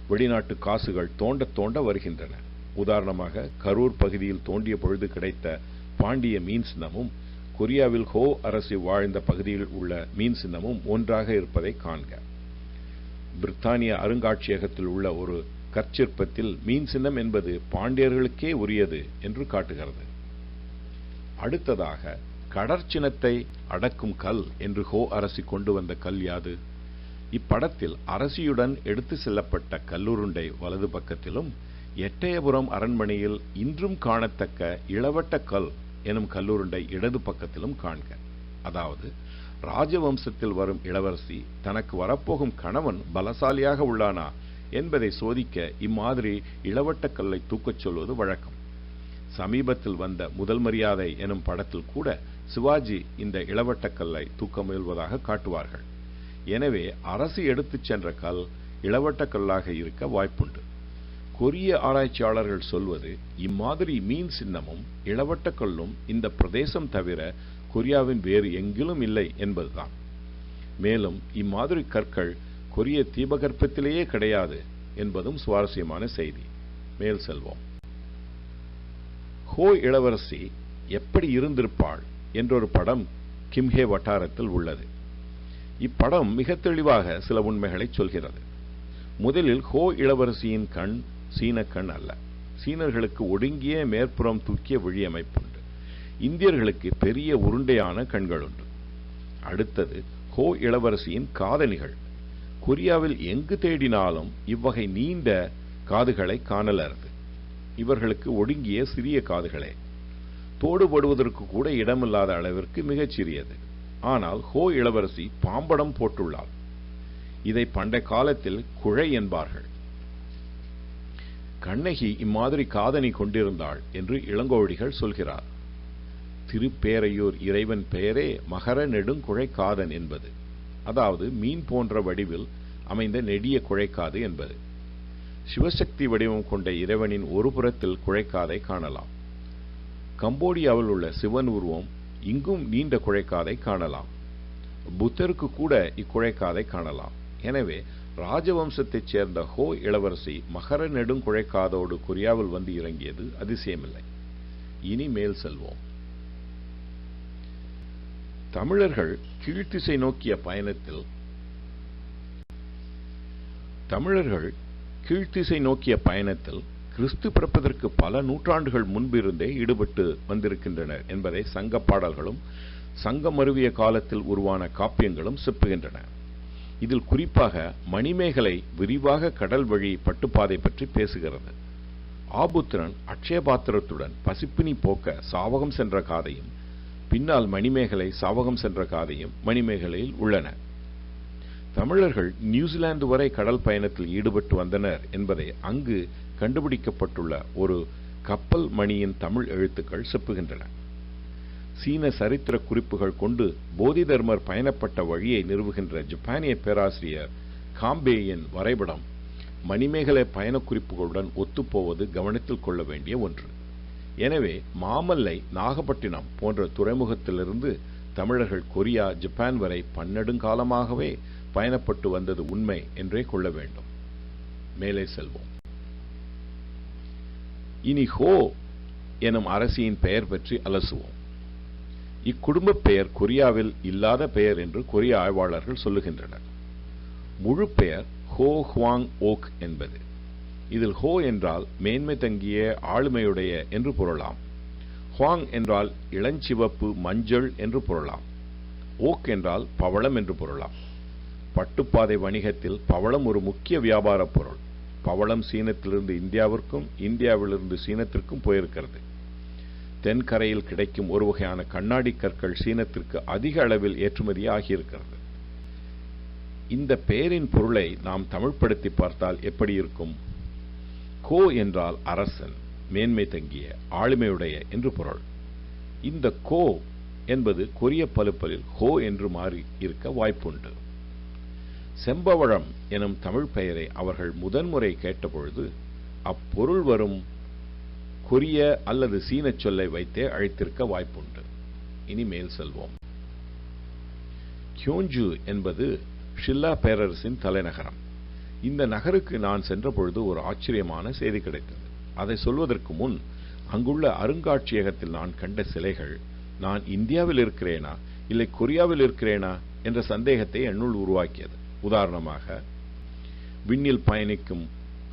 வெளிநாட்டு காசுகள் தோண்ட தோண்ட வருகின்றன. உதாரணமாக கரூர் பகுதியில் தோண்டிய பொழுது கிடைத்த பாண்டிய மீன் சின்னமும் கொரியாவில் ஹோ அரசு வாழ்ந்த பகுதியில் உள்ள மீன் சின்னமும் ஒன்றாக இருப்பதை காண்க. பிரித்தானிய அருங்காட்சியகத்தில் உள்ள ஒரு கற்சிற்பத்தில் மீன் சின்னம் என்பது பாண்டியர்களுக்கே உரியது என்று காட்டுகிறது. அடுத்ததாக கடற்சினத்தை அடக்கும் கல் என்று ஹோ அரசி கொண்டு வந்த கல் யாது? இப்படத்தில் அரசியுடன் எடுத்து செல்லப்பட்ட கல்லுருண்டை வலது பக்கத்திலும் எட்டயபுரம் அரண்மனையில் இன்றும் காணத்தக்க இளவட்ட கல் எனும் கல்லுருண்டை இடது பக்கத்திலும் காண்க. அதாவது ராஜவம்சத்தில் வரும் இளவரசி தனக்கு வரப்போகும் கணவன் பலசாலியாக உள்ளானா என்பதை சோதிக்க இம்மாதிரி இளவட்ட கல்லை தூக்கச் சொல்வது வழக்கம். சமீபத்தில் வந்த முதல் மரியாதை எனும் படத்தில் கூட சிவாஜி இந்த இளவட்ட கல்லை தூக்க முயல்வதாக காட்டுவார்கள். எனவே அரசு எடுத்துச் சென்ற கல் இளவட்ட கல்லாக இருக்க வாய்ப்புண்டு. கொரிய ஆராய்ச்சியாளர்கள் சொல்வது இம்மாதிரி மீன் சின்னமும் இளவட்ட கல்லும் இந்த பிரதேசம் தவிர கொரியாவின் வேறு எங்கிலும் இல்லை என்பதுதான். மேலும் இம்மாதிரி கற்கள் கொரிய தீபகற்பத்திலேயே கிடையாது என்பதும் சுவாரஸ்யமான செய்தி. மேல் செல்வோம். ஹோ இளவரசி எப்படி இருந்திருப்பாள் என்றொரு படம் கிம்ஹே வட்டாரத்தில் உள்ளது. இப்படம் மிக தெளிவாக சில உண்மைகளை சொல்கிறது. முதலில் ஹோ இளவரசியின் கண் சீன கண் அல்ல. சீனர்களுக்கு ஒடுங்கிய மேற்புறம் தூக்கிய விழி அமைப்புண்டு. இந்தியர்களுக்கு பெரிய உருண்டையான கண்கள் உண்டு. அடுத்தது ஹோ இளவரசியின் காதணிகள். கொரியாவில் எங்கு தேடினாலும் இவ்வகை நீண்ட காதுகளை காணலருது. இவர்களுக்கு ஒடுங்கிய சிறிய காதுகளே. தோடுபடுவதற்கு கூட இடமில்லாத அளவிற்கு மிகச் சிறியது. ஆனால் ஹோ இளவரசி பாம்படம் போட்டுள்ளாள். இதை பண்டைய காலத்தில் குழை என்பார்கள். கண்ணகி இம்மாதிரி காதணி கொண்டிருந்தாள் என்று இளங்கோவடிகள் சொல்கிறார். திருப்பேரையூர் இறைவன் பெயரே மகர நெடுங்குழை காதன் என்பது. அதாவது மீன் போன்ற வடிவில் அமைந்த நெடிய குழைக்காது என்பது. சிவசக்தி வடிவம் கொண்ட இறைவனின் ஒரு புறத்தில் குழைக்காதை காணலாம். கம்போடியாவில் உள்ள சிவன் உருவம் இங்கும் நீண்ட குழைக்காதை காணலாம். புத்தருக்கு கூட இக்குழைக்காதை காணலாம். எனவே ராஜவம்சத்தைச் சேர்ந்த ஹோ இளவரசி மகர நெடுங்குழைக்காதோடு கொரியாவில் வந்து இறங்கியது அதிசயமில்லை. இனி மேல் செல்வோம். தமிழர்கள் கீழ்த்திசை நோக்கிய பயணத்தில் கிறிஸ்து பிறப்பதற்கு பல நூற்றாண்டுகள் முன்பிருந்தே ஈடுபட்டு வந்திருக்கின்றனர் என்பதை சங்க பாடல்களும் சங்கம் மருவிய காலத்தில் உருவான காப்பியங்களும் செப்புகின்றன. இதில் குறிப்பாக மணிமேகலை விரிவாக கடல் வழி பட்டுப்பாதை பற்றி பேசுகிறது. ஆபுத்திரன் அட்சயபாத்திரத்துடன் பசிப்பினி போக்க சாவகம் சென்ற காதையும் பின்னால் மணிமேகலை சாவகம் சென்ற காதையும் மணிமேகலையில் உள்ளன. தமிழர்கள் நியூசிலாந்து வரை கடல் பயணத்தில் ஈடுபட்டு வந்தனர் என்பதை அங்கு கண்டுபிடிக்கப்பட்டுள்ள ஒரு கப்பல் மணியின் தமிழ் எழுத்துக்கள் செப்புகின்றன. சீன சரித்திர குறிப்புகள் கொண்டு போதி தர்மர் பயணப்பட்ட வழியை நிறுவுகின்ற ஜப்பானிய பேராசிரியர் காம்பேயின் வரைபடம் மணிமேகலை பயண குறிப்புகளுடன் ஒத்துப்போவது கவனத்தில் கொள்ள வேண்டிய ஒன்று. எனவே மாமல்லை, நாகப்பட்டினம் போன்ற துறைமுகத்திலிருந்து தமிழர்கள் கொரியா, ஜப்பான் வரை பன்னெடுங்காலமாகவே பயணப்பட்டு வந்தது உண்மை என்றே கொள்ள வேண்டும். மேலே செல்வோம். இனி ஹோ எனும் அரசியின் பெயர் பற்றி அலசுவோம். இக்குடும்ப பெயர் கொரியாவில் இல்லாத பெயர் என்று கொரிய ஆய்வாளர்கள் சொல்லுகின்றனர். முழு பெயர் ஹோ ஹுவாங் ஓக் என்பது. இதில் ஹோ என்றால் மேன்மை தங்கிய ஆளுமையுடைய என்று பொருளாம். ஹுவாங் என்றால் இளஞ்சிவப்பு மஞ்சள் என்று பொருளாம். ஓக் என்றால் பவளம் என்று பொருளாம். பட்டுப்பாதை வணிகத்தில் பவளம் ஒரு முக்கிய வியாபார பொருள். பவளம் சீனத்திலிருந்து இந்தியாவிற்கும் இந்தியாவிலிருந்து சீனத்திற்கும் போயிருக்கிறது. தென்கரையில் கிடைக்கும் ஒரு வகையான கண்ணாடி கற்கள் சீனத்திற்கு அதிக அளவில் ஏற்றுமதி ஆகியிருக்கிறது. இந்த பெயரின் பொருளை நாம் தமிழ்படுத்தி பார்த்தால் எப்படி இருக்கும்? கோ என்றால் அரசன், மேன்மை தங்கிய, ஆளுமையுடைய என்று பொருள். இந்த கோ என்பது கொரிய பலுப்பலில் ஹோ என்று மாறி இருக்க வாய்ப்புண்டு. செம்பவழம் எனும் தமிழ் பெயரை அவர்கள் முதன்முறை கேட்டபொழுது அப்பொருள் வரும் கொரிய அல்லது சீன சொல்லை வைத்தே அழைத்திருக்க வாய்ப்புண்டு. இனிமேல் செல்வோம். கியோஞ்சு என்பது ஷில்லா பேரரசின் தலைநகரம். இந்த நகருக்கு நான் சென்ற பொழுது ஒரு ஆச்சரியமான செய்தி கிடைத்தது. அதை சொல்வதற்கு முன் அங்குள்ள அருங்காட்சியகத்தில் நான் கண்ட சிலைகள் நான் இந்தியாவில் இருக்கிறேனா இல்லை கொரியாவில் இருக்கிறேனா என்ற சந்தேகத்தை என்னுள் உருவாக்கியது. உதாரணமாக, விண்ணில் பயணிக்கும்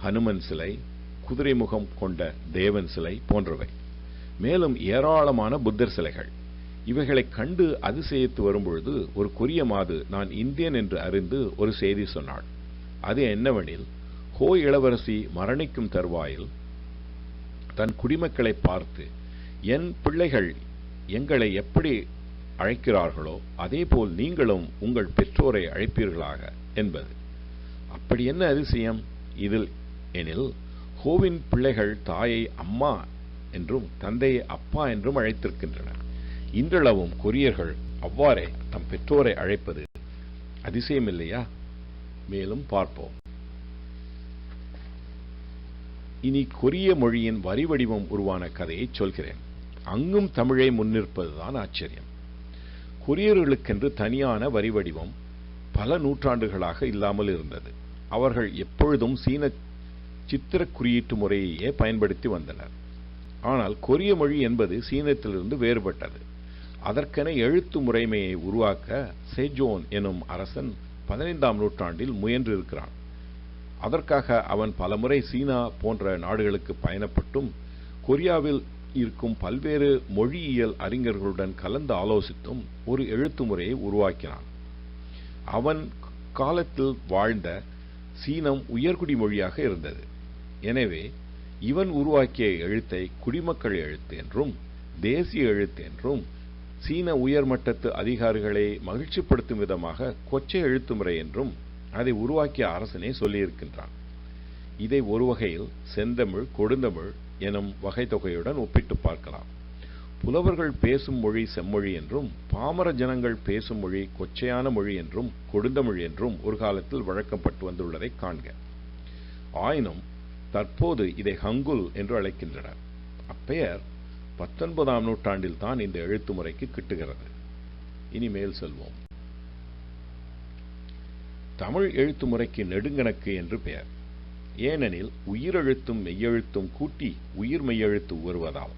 ஹனுமன் சிலை, குதிரை முகம் கொண்ட தேவன் சிலை போன்றவை. மேலும் ஏராளமான புத்தர் சிலைகள். இவைகளை கண்டு அதிசயித்து வரும்பொழுது ஒரு கொரிய மாது நான் இந்தியன் என்று அறிந்து ஒரு செய்தி சொன்னாள். அது என்னவெனில், ஹோ இளவரசி மரணிக்கும் தருவாயில் தன் குடிமக்களை பார்த்து, என் பிள்ளைகள் எங்களை எப்படி அழைக்கிறார்களோ அதேபோல் நீங்களும் உங்கள் பெற்றோரை அழைப்பீர்களாக என்பது. அப்படி என்ன அதிசயம் இதில் எனில், ஹோவின் பிள்ளைகள் தாயை அம்மா என்றும் தந்தையை அப்பா என்றும் அழைத்திருக்கின்றனர். இன்றளவும் கொரியர்கள் அவ்வாறே தம் பெற்றோரை அழைப்பது அதிசயம் இல்லையா? மேலும் பார்ப்போம். இனி கொரிய மொழியின் வரி வடிவம் உருவான கதையை சொல்கிறேன். அங்கும் தமிழை முன்னிற்பதுதான் ஆச்சரியம். கொரியர்களுக்கென்று தனியான வரி வடிவம் பல நூற்றாண்டுகளாக இல்லாமல் இருந்தது. அவர்கள் எப்பொழுதும் சீன சித்திர குறியீட்டு முறையையே பயன்படுத்தி வந்தனர். ஆனால் கொரிய மொழி என்பது சீனத்திலிருந்து வேறுபட்டது. அதற்கென எழுத்து முறைமையை உருவாக்க சேஜோன் எனும் அரசன் 15ஆம் நூற்றாண்டில் முயன்றிருக்கிறான். அதற்காக அவன் பலமுறை சீனா போன்ற நாடுகளுக்கு பயணப்பட்டும் கொரியாவில் இருக்கும் பல்வேறு மொழியியல் அறிஞர்களுடன் கலந்து ஆலோசித்தும் ஒரு எழுத்து முறையை உருவாக்கினான். அவன் காலத்தில் வாழ்ந்த சீனம் உயர்குடி மொழியாக இருந்தது. எனவே இவன் உருவாக்கிய எழுத்தை குடிமக்கள் எழுத்து என்றும் தேசிய எழுத்து என்றும் சீன உயர்மட்டத்து அதிகாரிகளை மகிழ்ச்சிப்படுத்தும் விதமாக கொச்சை எழுத்து முறை என்றும் அதை உருவாக்கிய அரசனே சொல்லியிருக்கின்றான். இதை ஒரு வகையில் செந்தமிழ், கொடுந்தமிழ் எனும் வகை தொகையுடன் ஒப்பிட்டு பார்க்கலாம். புலவர்கள் பேசும் மொழி செம்மொழி என்றும் பாமர ஜனங்கள் பேசும் மொழி கொச்சையான மொழி என்றும் கொடுந்தமிழ் என்றும் ஒரு காலத்தில் வழக்கப்பட்டு வந்துள்ளதை காண்க. ஆயினும் தற்போது இதை ஹங்குல் என்று அழைக்கின்றனர். அப்பெயர் 19ஆம் நூற்றாண்டில் தான் இந்த எழுத்து முறைக்கு கிட்டுகிறது. இனிமேல் செல்வோம். தமிழ் எழுத்து முறைக்கு நெடுங்கணக்கு என்று பெயர். ஏனெனில் உயிரெழுத்தும் மெய்யெழுத்தும் கூட்டி உயிர் மெய்யெழுத்து வருவதால்.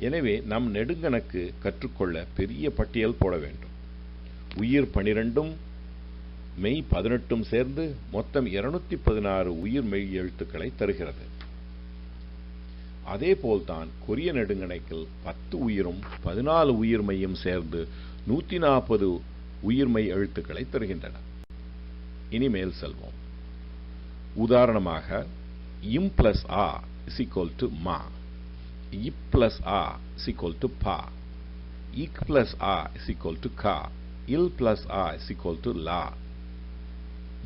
எனவே நம் நெடுங்கணக்கு கற்றுக்கொள்ள பெரிய பட்டியல் போட வேண்டும். உயிர் 12ம் மெய் 18ம் சேர்ந்து மொத்தம் 216 உயிர் மெய் எழுத்துக்களை தருகிறது. அதேபோல்தான் கொரிய நெடுங்கணக்கில் 10 உயிரும் 14 உயிர் மெய்யும் சேர்ந்து 140 உயிர் மெய் எழுத்துக்களை தருகின்றன. இனிமேல் செல்வோம். உதாரணமாக, இம் பிளஸ் ஆ இஸ் ஈக்வல் டு மா, இப் பிளஸ் ஆ இஸ் ஈக்வல் டு பா, இக் பிளஸ் ஆ இஸ் ஈக்வல் டு கா, இல் பிளஸ் ஆ இஸ் ஈக்வல் டு லா.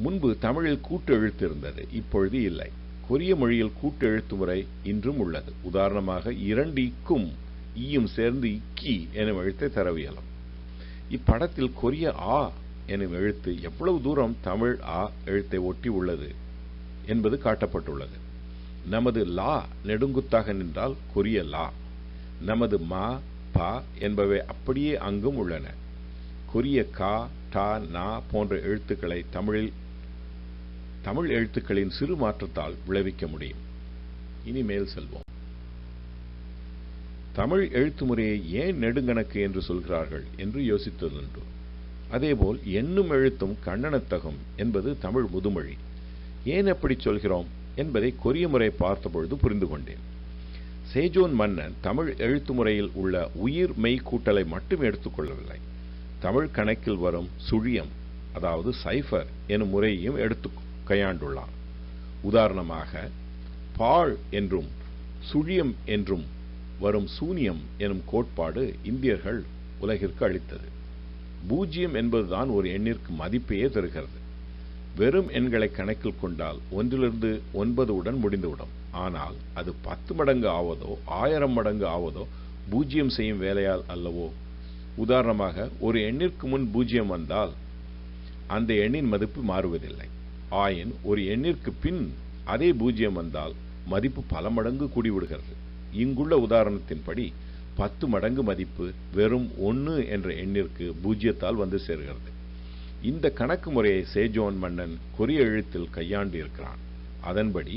முன்பு தமிழில் கூட்டு எழுத்து இருந்தது, இப்பொழுது இல்லை. கொரிய மொழியில் கூட்டு எழுத்து முறை இன்றும் உள்ளது. உதாரணமாக, 2 இக்கும் ஈயும் சேர்ந்து இக்கி எனும் எழுத்தை தரவியலும். இப்படத்தில் கொரிய ஆ எனும் எழுத்து எவ்வளவு தூரம் தமிழ் ஆ எழுத்தை ஒட்டி உள்ளது என்பது காட்டப்பட்டுள்ளது. நமது லா நெடுங்குத்தாக நின்றால் கொரிய லா, நமது மா பா என்பவை அப்படியே அங்கும் உள்ளன. கொரிய கா டா நா போன்ற எழுத்துக்களை தமிழ் எழுத்துக்களின் சிறு மாற்றத்தால் விளைவிக்க முடியும். இனிமேல் செல்வோம். தமிழ் எழுத்து முறையை ஏன் நெடுங்கணக்கு என்று சொல்கிறார்கள் என்று யோசித்ததுண்டு. அதேபோல் எண்ணும் எழுத்தும் கண்ணனத்தகும் என்பது தமிழ் முதுமொழி. ஏன் அப்படி சொல்கிறோம் என்பதை கொரிய முறை பார்த்தபொழுது புரிந்து கொண்டேன். சேஜோன் மன்னன் தமிழ் எழுத்து முறையில் உள்ள உயிர் மெய் கூட்டலை மட்டும் எடுத்துக்கொள்ளவில்லை. தமிழ் கணக்கில் வரும் சுழியம், அதாவது சைஃபர் எனும் முறையையும் எடுத்து கையாண்டுள்ளார். உதாரணமாக பாழ் என்றும் சுழியம் என்றும் வரும் சூனியம் எனும் கோட்பாடு இந்தியர்கள் உலகிற்கு அளித்தது. பூஜ்ஜியம் என்பதுதான் ஒரு எண்ணிற்கு மதிப்பையே தருகிறது. வெறும் எண்களை கணக்கில் கொண்டால் 1 9 உடன் முடிந்துவிடும். ஆனால் அது 10 மடங்கு ஆவதோ 1000 மடங்கு ஆவதோ பூஜ்ஜியம் செய்யும் வேலையால் அல்லவோ. உதாரணமாக ஒரு எண்ணிற்கு முன் பூஜ்ஜியம் வந்தால் அந்த எண்ணின் மதிப்பு மாறுவதில்லை. ஆயின் ஒரு எண்ணிற்கு பின் அதே பூஜ்ஜியம் வந்தால் மதிப்பு பல மடங்கு கூடிவிடுகிறது. இங்குள்ள உதாரணத்தின்படி 10 மடங்கு மதிப்பு வெறும் 1 என்ற எண்ணிற்கு பூஜ்ஜியத்தால் வந்து சேர்கிறது. இந்த கணக்கு முறையை சேஜோன் மன்னன் கொரிய எழுத்தில் கையாண்டு இருக்கிறான். அதன்படி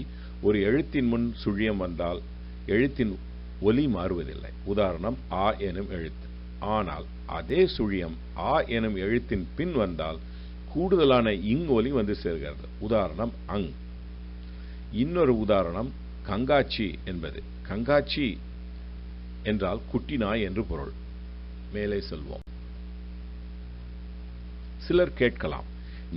ஒரு எழுத்தின் முன் சுழியம் வந்தால் எழுத்தின் ஒலி மாறுவதில்லை. உதாரணம் ஆ எனும் எழுத்து. ஆனால் அதே சுழியம் ஆ எனும் எழுத்தின் பின் வந்தால் கூடுதலான இங் ஒலி வந்து சேர்கிறது. உதாரணம் அங். இன்னொரு உதாரணம் கங்காச்சி என்பது. கங்காச்சி என்றால் குட்டி நாய் என்று பொருள். மேலே செல்வோம். சிலர் கேட்கலாம்,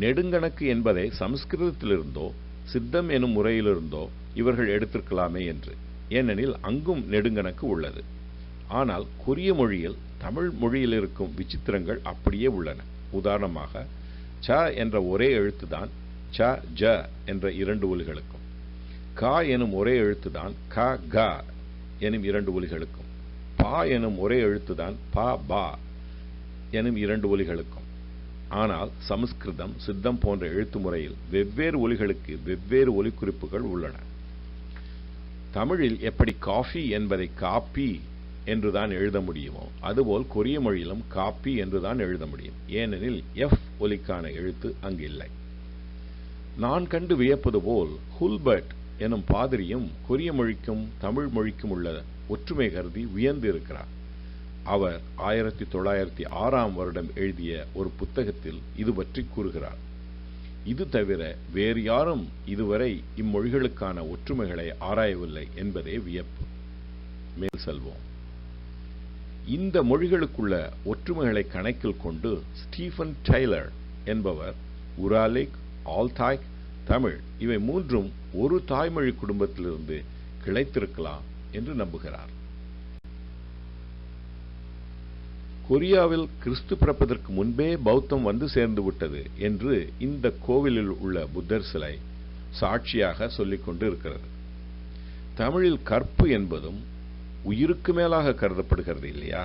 நெடுங்கணக்கு என்பதை சமஸ்கிருதத்திலிருந்தோ சித்தம் எனும் முறையிலிருந்தோ இவர்கள் எடுத்திருக்கலாமே என்று. ஏனெனில் அங்கும் நெடுங்கணக்கு உள்ளது. ஆனால் கொரிய மொழியில் தமிழ் மொழியில் இருக்கும் விசித்திரங்கள் அப்படியே உள்ளன. உதாரணமாக ச என்ற ஒரே எழுத்துதான் ச ஜ என்ற 2 ஒலிகளுக்கும், கா எனும் ஒரே எழுத்துதான் க க எனும் 2 ஒலிகளுக்கும், பா எனும் ஒரே எழுத்துதான் பா பா எனும் 2 ஒலிகளுக்கும். ஆனால் சமஸ்கிருதம் சித்தம் போன்ற எழுத்து முறையில் வெவ்வேறு ஒலிகளுக்கு வெவ்வேறு ஒலிக்குறிப்புகள் உள்ளன. தமிழில் எப்படி காஃபி என்பதை காப்பி என்றுதான் எழுத முடியுமோ அதுபோல் கொரிய மொழியிலும் காப்பி என்றுதான் எழுத முடியும். ஏனெனில் எஃப் ஒலிக்கான எழுத்து அங்கு இல்லை. நான் கண்டு வியப்பது போல் ஹுல்பர்ட் எனும் பாதிரியும் கொரிய மொழிக்கும் தமிழ் மொழிக்கும் உள்ள ஒற்றுமை கருதி வியந்து இருக்கிறார். அவர் 1906ஆம் வருடம் எழுதிய ஒரு புத்தகத்தில் இது பற்றி கூறுகிறார். இது தவிர வேறு யாரும் இதுவரை இம்மொழிகளுக்கான ஒற்றுமைகளை ஆராயவில்லை என்பதே வியப்பு. மேல் செல்வோம். இந்த மொழிகளுக்குள்ள ஒற்றுமைகளை கணக்கில் கொண்டு ஸ்டீஃபன் டெய்லர் என்பவர் உராலிக், ஆல்தாய்க், தமிழ் இவை 3ம் ஒரு தாய்மொழி குடும்பத்திலிருந்து கிளைத்திருக்கலாம் என்று நம்புகிறார். கொரியாவில் கிறிஸ்து பிறப்பதற்கு முன்பே பௌத்தம் வந்து சேர்ந்து விட்டது என்று இந்த கோவிலில் உள்ள புத்தர் சிலை சாட்சியாக சொல்லிக் கொண்டு இருக்கிறது. தமிழில் கற்பு என்பதும் உயிருக்கு மேலாக கருதப்படுகிறது இல்லையா?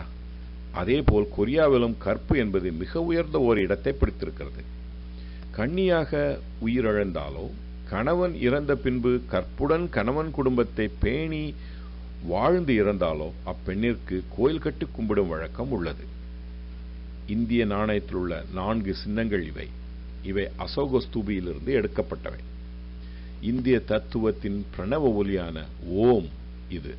அதேபோல் கொரியாவிலும் கற்பு என்பது மிக உயர்ந்த ஒரு இடத்தை பிடித்திருக்கிறது. கன்னியாக உயிரிழந்தாலோ கணவன் இறந்த பின்பு கற்புடன் கணவன் குடும்பத்தை பேணி வாழ்ந்து இறந்தாலோ அப்பெண்ணிற்கு கோயில் கட்டி கும்பிடும் வழக்கம் உள்ளது. இந்திய நாணயத்தில் உள்ள 4 சின்னங்கள் இவை அசோக ஸ்தூபியிலிருந்து எடுக்கப்பட்டவை. இந்திய தத்துவத்தின் பிரணவ ஒலியான ஓம் இது.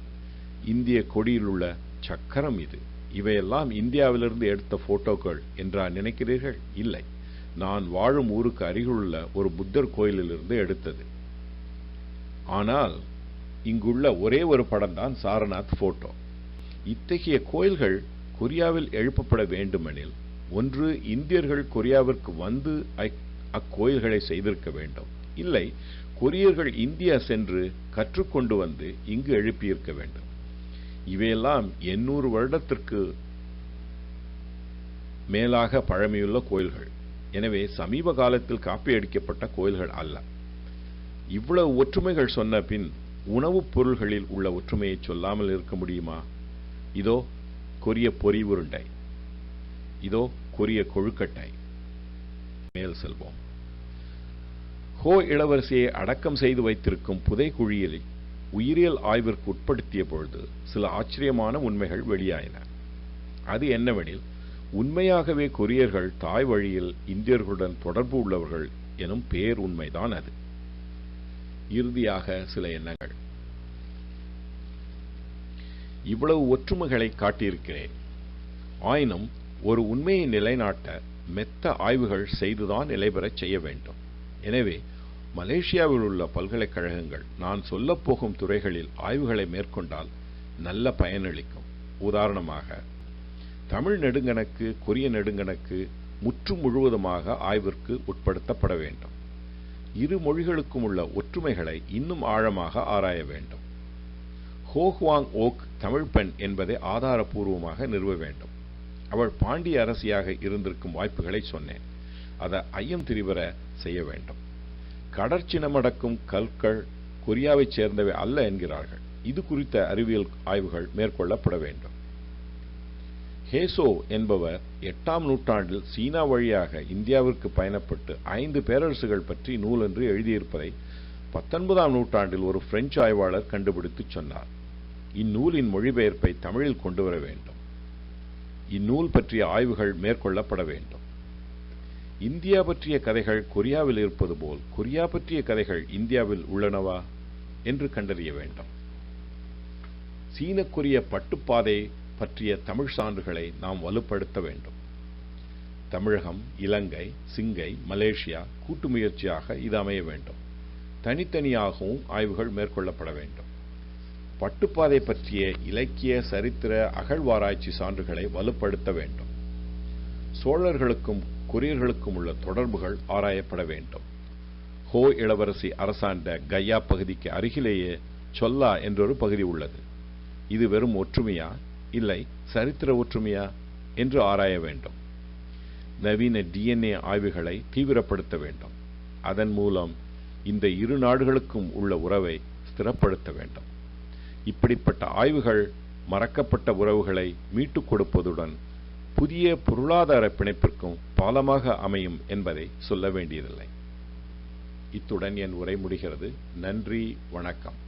இந்திய கொடியில் உள்ள சக்கரம் இது. இவையெல்லாம் இந்தியாவிலிருந்து எடுத்த போட்டோக்கள் என்றா நினைக்கிறீர்கள்? இல்லை, நான் வாழும் ஊருக்கு அருகிலுள்ள ஒரு புத்தர் கோயிலிலிருந்து எடுத்தது. ஆனால் இங்குள்ள ஒரே ஒரு படம் தான் சாரநாத் போட்டோ. இத்தகைய கோயில்கள் கொரியாவில் எழுப்பப்பட வேண்டுமெனில் ஒன்று இந்தியர்கள் கொரியாவிற்கு வந்து அக்கோயில்களை செய்திருக்க வேண்டும், இல்லை கொரியர்கள் இந்தியா சென்று கற்றுக்கொண்டு வந்து இங்கு எழுப்பியிருக்க வேண்டும். இவையெல்லாம் 800 வருடத்திற்கு மேலாக பழமையுள்ள கோயில்கள். எனவே சமீப காலத்தில் காப்பியடிக்கப்பட்ட கோயில்கள் அல்ல. இவ்வளவு ஒற்றுமைகள் சொன்ன பின் உணவுப் பொருள்களில் உள்ள ஒற்றுமையை சொல்லாமல் இருக்க முடியுமா? இதோ கொரிய பொரி உருண்டை, இதோ கொரிய கொழுக்கட்டை. மேல் செல்வோம். ஹோ இளவரசியை அடக்கம் செய்து வைத்திருக்கும் புதைக்குழியில் உயிரியல் ஆய்விற்கு உட்படுத்திய பொழுது சில ஆச்சரியமான உண்மைகள் வெளியாயின. அது என்னவெனில், உண்மையாகவே கொரியர்கள் தாய் வழியில் இந்தியர்களுடன் தொடர்பு உள்ளவர்கள் எனும் பேர் உண்மைதான் அது. இறுதியாக சில எண்ணங்கள். இவ்வளவு ஒற்றுமைகளை காட்டியிருக்கிறேன். ஆயினும் ஒரு உண்மையை நிலைநாட்ட மெத்த ஆய்வுகள் செய்துதான் நிலைபெறச் செய்ய வேண்டும். எனவே மலேசியாவில் உள்ள பல்கலைக்கழகங்கள் நான் சொல்லப்போகும் துறைகளில் ஆய்வுகளை மேற்கொண்டால் நல்ல பயனளிக்கும். உதாரணமாக, தமிழ் நெடுங்கணக்கு, கொரிய நெடுங்கணக்கு முற்றும் முழுவதுமாக ஆய்விற்கு உட்படுத்தப்பட வேண்டும். இரு மொழிகளுக்கும் உள்ள ஒற்றுமைகளை இன்னும் ஆழமாக ஆராய வேண்டும். ஹோ ஹுவாங் ஓக் தமிழ் பெண் என்பதை ஆதாரபூர்வமாக நிறுவ வேண்டும். அவள் பாண்டிய அரசியாக இருந்திருக்கும் வாய்ப்புகளை சொன்னேன். அதை ஐயம் திரிவர செய்ய வேண்டும். கடற்சினமடக்கும் கற்கள் கொரியாவைச் சேர்ந்தவை அல்ல என்கிறார்கள். இது குறித்த அறிவியல் ஆய்வுகள் மேற்கொள்ளப்பட வேண்டும். ஹேசோ என்பவர் 8ஆம் நூற்றாண்டில் சீனா வழியாக இந்தியாவிற்கு பயணப்பட்டு 5 பேரரசுகள் பற்றி நூலொன்று எழுதியிருப்பதை 19ஆம் நூற்றாண்டில் ஒரு பிரெஞ்சு ஆய்வாளர் கண்டுபிடித்து சொன்னார். இந்நூலின் மொழிபெயர்ப்பை தமிழில் கொண்டு வர வேண்டும். இந்நூல் பற்றிய ஆய்வுகள் மேற்கொள்ளப்பட வேண்டும். இந்தியா பற்றிய கதைகள் கொரியாவில் இருப்பது போல் கொரியா பற்றிய கதைகள் இந்தியாவில் உள்ளனவா என்று கண்டறிய வேண்டும். சீன கொரிய பட்டுப்பாதை பற்றிய தமிழ் சான்றுகளை நாம் வலுப்படுத்த வேண்டும். தமிழகம், இலங்கை, சிங்கை, மலேசியா கூட்டு முயற்சியாக இது அமைய வேண்டும். தனித்தனியாகவும் ஆய்வுகள் மேற்கொள்ளப்பட வேண்டும். பட்டுப்பாதை பற்றிய இலக்கிய, சரித்திர, அகழ்வாராய்ச்சி சான்றுகளை வலுப்படுத்த வேண்டும். சோழர்களுக்கும் கொரியர்களுக்கும் உள்ள தொடர்புகள் ஆராயப்பட வேண்டும். ஹோ இளவரசி அரசாண்ட கையா பகுதிக்கு அருகிலேயே சொல்லா என்றொரு பகுதி உள்ளது. இது வெறும் ஒற்றுமையா, இல்லை சரித்திர ஒற்றுமையா என்று ஆராய வேண்டும். நவீன DNA ஆய்வுகளை தீவிரப்படுத்த வேண்டும். அதன் மூலம் இந்த இரு நாடுகளுக்கும் உள்ள உறவை ஸ்திரப்படுத்த வேண்டும். இப்படிப்பட்ட ஆய்வுகள் மறக்கப்பட்ட உறவுகளை மீட்டுக் கொடுப்பதுடன் புதிய பொருளாதார பிணைப்பிற்கும் பாலமாக அமையும் என்பதை சொல்ல வேண்டியதில்லை. இத்துடன் என் உரை முடிகிறது. நன்றி, வணக்கம்.